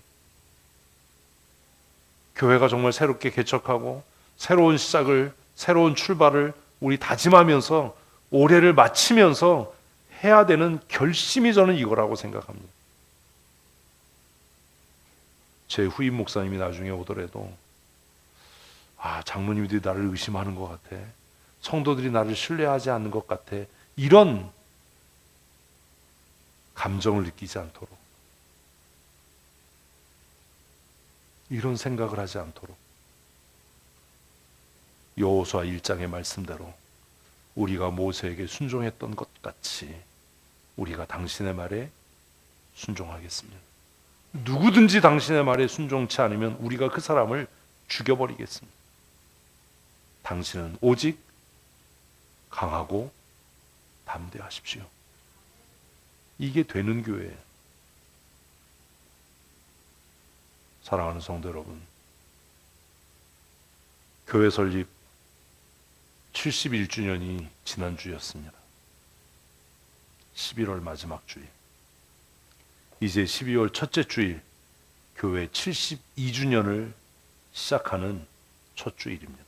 교회가 정말 새롭게 개척하고 새로운 시작을, 새로운 출발을 우리 다짐하면서 올해를 마치면서 해야 되는 결심이 저는 이거라고 생각합니다. 제 후임 목사님이 나중에 오더라도 장로님들이 나를 의심하는 것 같아. 성도들이 나를 신뢰하지 않는 것 같아. 이런 감정을 느끼지 않도록, 이런 생각을 하지 않도록 여호수아 1장의 말씀대로 우리가 모세에게 순종했던 것 같이 우리가 당신의 말에 순종하겠습니다. 누구든지 당신의 말에 순종치 않으면 우리가 그 사람을 죽여버리겠습니다. 당신은 오직 강하고 담대하십시오. 이게 되는 교회예요. 사랑하는 성도 여러분, 교회 설립 71주년이 지난주였습니다. 11월 마지막 주일. 이제 12월 첫째 주일, 교회 72주년을 시작하는 첫 주일입니다.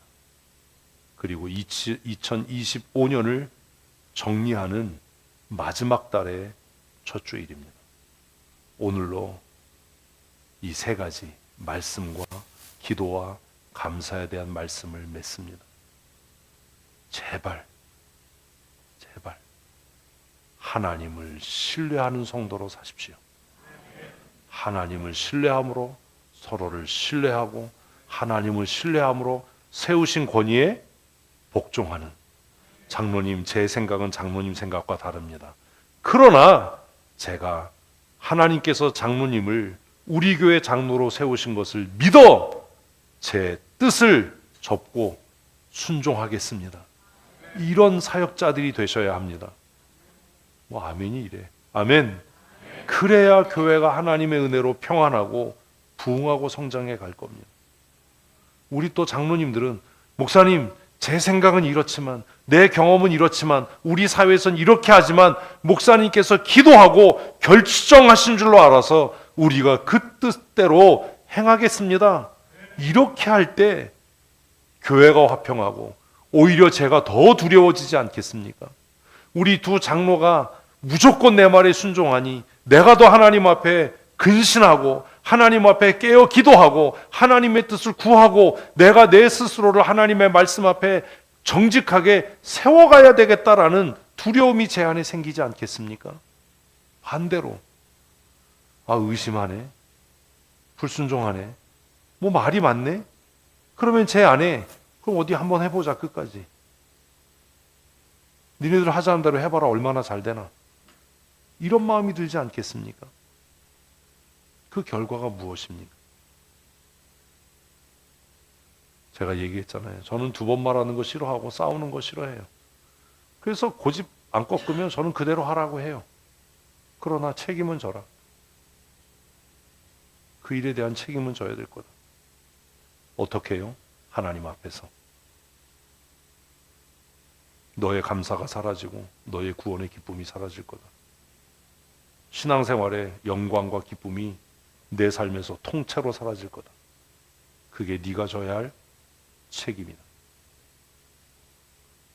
그리고 2025년을 정리하는 마지막 달의 첫 주일입니다. 오늘로 이 세 가지 말씀과 기도와 감사에 대한 말씀을 맺습니다. 제발 하나님을 신뢰하는 성도로 사십시오. 하나님을 신뢰함으로 서로를 신뢰하고 하나님을 신뢰함으로 세우신 권위에 복종하는, 장로님 제 생각은 장로님 생각과 다릅니다. 그러나 제가 하나님께서 장로님을 우리 교회 장로로 세우신 것을 믿어 제 뜻을 접고 순종하겠습니다. 이런 사역자들이 되셔야 합니다. 아멘이 이래. 아멘. 그래야 교회가 하나님의 은혜로 평안하고 부흥하고 성장해 갈 겁니다. 우리 또 장로님들은 목사님 제 생각은 이렇지만 내 경험은 이렇지만 우리 사회에서는 이렇게 하지만 목사님께서 기도하고 결정하신 줄로 알아서 우리가 그 뜻대로 행하겠습니다. 이렇게 할 때 교회가 화평하고 오히려 제가 더 두려워지지 않겠습니까? 우리 두 장로가 무조건 내 말에 순종하니 내가 더 하나님 앞에 근신하고 하나님 앞에 깨어 기도하고 하나님의 뜻을 구하고 내가 내 스스로를 하나님의 말씀 앞에 정직하게 세워가야 되겠다라는 두려움이 제 안에 생기지 않겠습니까? 반대로 의심하네, 불순종하네, 말이 많네, 그러면 제 안에 그럼 어디 한번 해보자, 끝까지 니네들 하자는 대로 해봐라, 얼마나 잘 되나, 이런 마음이 들지 않겠습니까? 그 결과가 무엇입니까? 제가 얘기했잖아요. 저는 두 번 말하는 거 싫어하고 싸우는 거 싫어해요. 그래서 고집 안 꺾으면 저는 그대로 하라고 해요. 그러나 책임은 져라. 그 일에 대한 책임은 져야 될 거다. 어떻게 해요? 하나님 앞에서. 너의 감사가 사라지고 너의 구원의 기쁨이 사라질 거다. 신앙생활의 영광과 기쁨이 내 삶에서 통째로 사라질 거다. 그게 네가 져야 할 책임이다.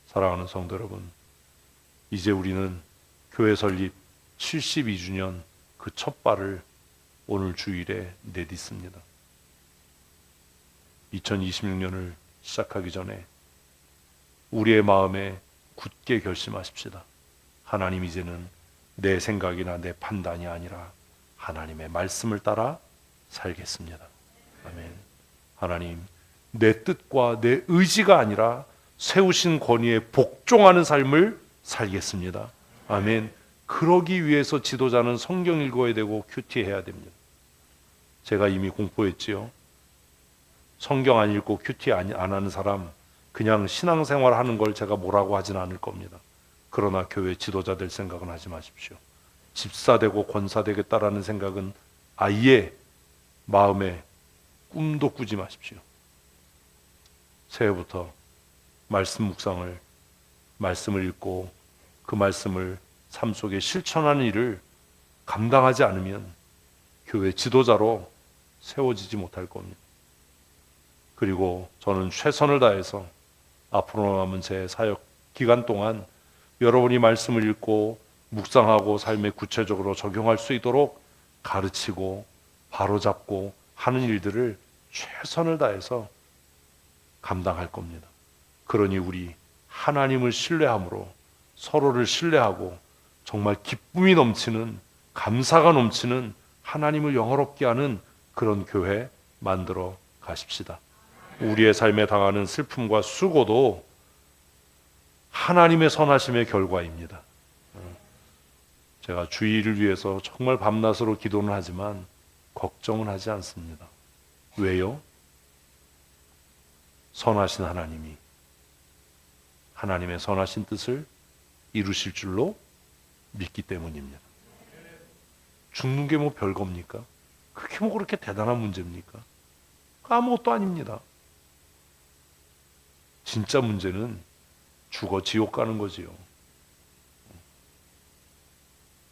사랑하는 성도 여러분, 이제 우리는 교회 설립 72주년 그 첫 발을 오늘 주일에 내딛습니다. 2026년을 시작하기 전에 우리의 마음에 굳게 결심하십시다. 하나님, 이제는 내 생각이나 내 판단이 아니라 하나님의 말씀을 따라 살겠습니다. 아멘. 하나님, 내 뜻과 내 의지가 아니라 세우신 권위에 복종하는 삶을 살겠습니다. 아멘. 그러기 위해서 지도자는 성경 읽어야 되고 큐티해야 됩니다. 제가 이미 공포했지요. 성경 안 읽고 큐티 안 하는 사람, 그냥 신앙생활 하는 걸 제가 뭐라고 하진 않을 겁니다. 그러나 교회 지도자 될 생각은 하지 마십시오. 집사 되고 권사 되겠다라는 생각은 아예 마음에 꿈도 꾸지 마십시오. 새해부터 말씀 묵상을, 말씀을 읽고 그 말씀을 삶 속에 실천하는 일을 감당하지 않으면 교회 지도자로 세워지지 못할 겁니다. 그리고 저는 최선을 다해서 앞으로 남은 제 사역 기간 동안 여러분이 말씀을 읽고 묵상하고 삶에 구체적으로 적용할 수 있도록 가르치고 바로잡고 하는 일들을 최선을 다해서 감당할 겁니다. 그러니 우리 하나님을 신뢰함으로 서로를 신뢰하고 정말 기쁨이 넘치는, 감사가 넘치는, 하나님을 영화롭게 하는 그런 교회 만들어 가십시다. 우리의 삶에 당하는 슬픔과 수고도 하나님의 선하심의 결과입니다. 제가 주의를 위해서 정말 밤낮으로 기도는 하지만 걱정은 하지 않습니다. 왜요? 선하신 하나님이 하나님의 선하신 뜻을 이루실 줄로 믿기 때문입니다. 죽는 게 뭐 별겁니까? 그게 뭐 그렇게 대단한 문제입니까? 아무것도 아닙니다. 진짜 문제는 죽어 지옥 가는 거지요.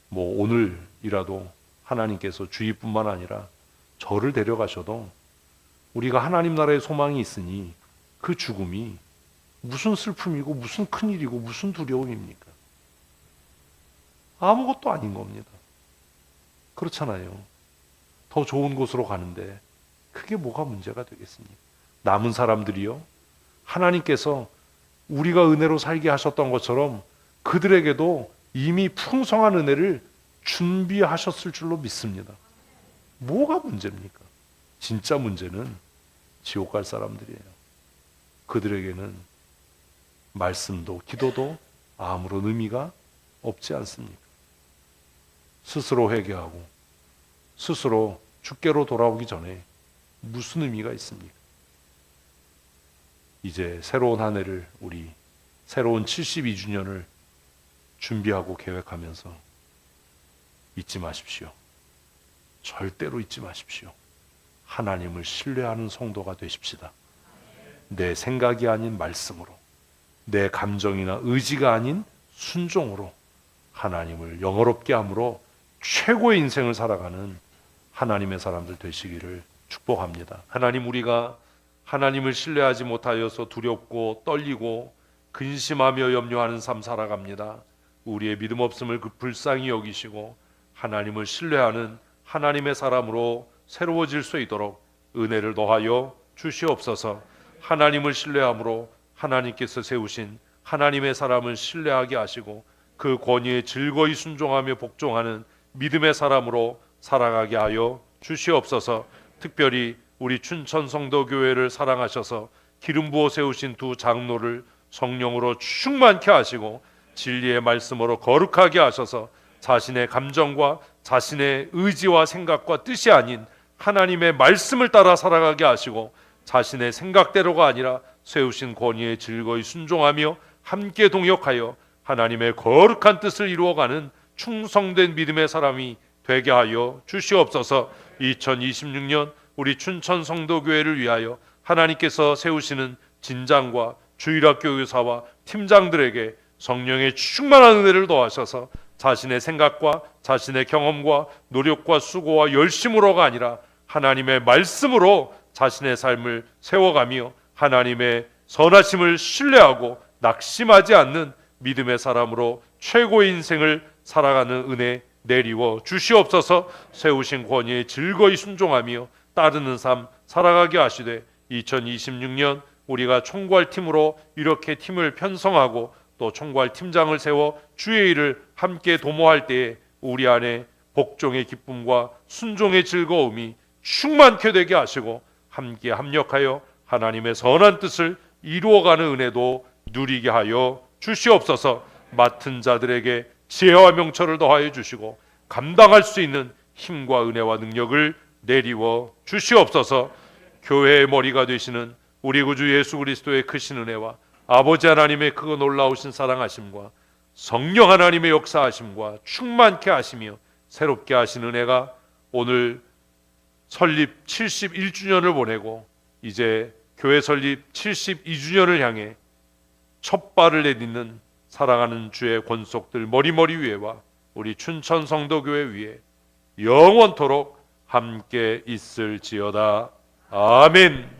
뭐 오늘이라도 하나님께서 주의뿐만 아니라 저를 데려가셔도 우리가 하나님 나라의 소망이 있으니 그 죽음이 무슨 슬픔이고 무슨 큰일이고 무슨 두려움입니까? 아무것도 아닌 겁니다. 그렇잖아요. 더 좋은 곳으로 가는데 그게 뭐가 문제가 되겠습니까? 남은 사람들이요, 하나님께서 우리가 은혜로 살게 하셨던 것처럼 그들에게도 이미 풍성한 은혜를 준비하셨을 줄로 믿습니다. 뭐가 문제입니까? 진짜 문제는 지옥 갈 사람들이에요. 그들에게는 말씀도 기도도 아무런 의미가 없지 않습니까? 스스로 회개하고 스스로 주께로 돌아오기 전에 무슨 의미가 있습니까? 이제 새로운 한 해를, 우리 새로운 72주년을 준비하고 계획하면서 잊지 마십시오. 절대로 잊지 마십시오. 하나님을 신뢰하는 성도가 되십시다. 내 생각이 아닌 말씀으로, 내 감정이나 의지가 아닌 순종으로 하나님을 영어롭게 함으로 최고의 인생을 살아가는 하나님의 사람들 되시기를 축복합니다. 하나님, 우리가 하나님을 신뢰하지 못하여서 두렵고 떨리고 근심하며 염려하는 삶 살아갑니다. 우리의 믿음 없음을 그 불쌍히 여기시고 하나님을 신뢰하는 하나님의 사람으로 새로워질 수 있도록 은혜를 더하여 주시옵소서. 하나님을 신뢰함으로 하나님께서 세우신 하나님의 사람을 신뢰하게 하시고 그 권위에 즐거이 순종하며 복종하는 믿음의 사람으로 살아가게 하여 주시옵소서. 특별히 우리 춘천 성도교회를 사랑하셔서 기름 부어 세우신 두 장로를 성령으로 충만케 하시고 진리의 말씀으로 거룩하게 하셔서 자신의 감정과 자신의 의지와 생각과 뜻이 아닌 하나님의 말씀을 따라 살아가게 하시고 자신의 생각대로가 아니라 세우신 권위에 즐거이 순종하며 함께 동역하여 하나님의 거룩한 뜻을 이루어가는 충성된 믿음의 사람이 되게 하여 주시옵소서. 2026년 우리 춘천 성도교회를 위하여 하나님께서 세우시는 진장과 주일학교 교사와 팀장들에게 성령의 충만한 은혜를 더하셔서 자신의 생각과 자신의 경험과 노력과 수고와 열심으로가 아니라 하나님의 말씀으로 자신의 삶을 세워가며 하나님의 선하심을 신뢰하고 낙심하지 않는 믿음의 사람으로 최고의 인생을 살아가는 은혜 내리워 주시옵소서. 세우신 권위에 즐거이 순종하며 따르는 삶 살아가게 하시되 2026년 우리가 총괄팀으로 이렇게 팀을 편성하고 또 총괄 팀장을 세워 주의 일을 함께 도모할 때에 우리 안에 복종의 기쁨과 순종의 즐거움이 충만케 되게 하시고 함께 합력하여 하나님의 선한 뜻을 이루어가는 은혜도 누리게 하여 주시옵소서. 맡은 자들에게 지혜와 명철을 더하여 주시고 감당할 수 있는 힘과 은혜와 능력을 내리워 주시옵소서. 교회의 머리가 되시는 우리 구주 예수 그리스도의 크신 은혜와 아버지 하나님의 크고 놀라우신 사랑하심과 성령 하나님의 역사하심과 충만케 하시며 새롭게 하신 은혜가 오늘 설립 71주년을 보내고 이제 교회 설립 72주년을 향해 첫 발을 내딛는 사랑하는 주의 권속들 머리머리 위에와 우리 춘천 성도교회 위에 영원토록 함께 있을지어다. 아멘.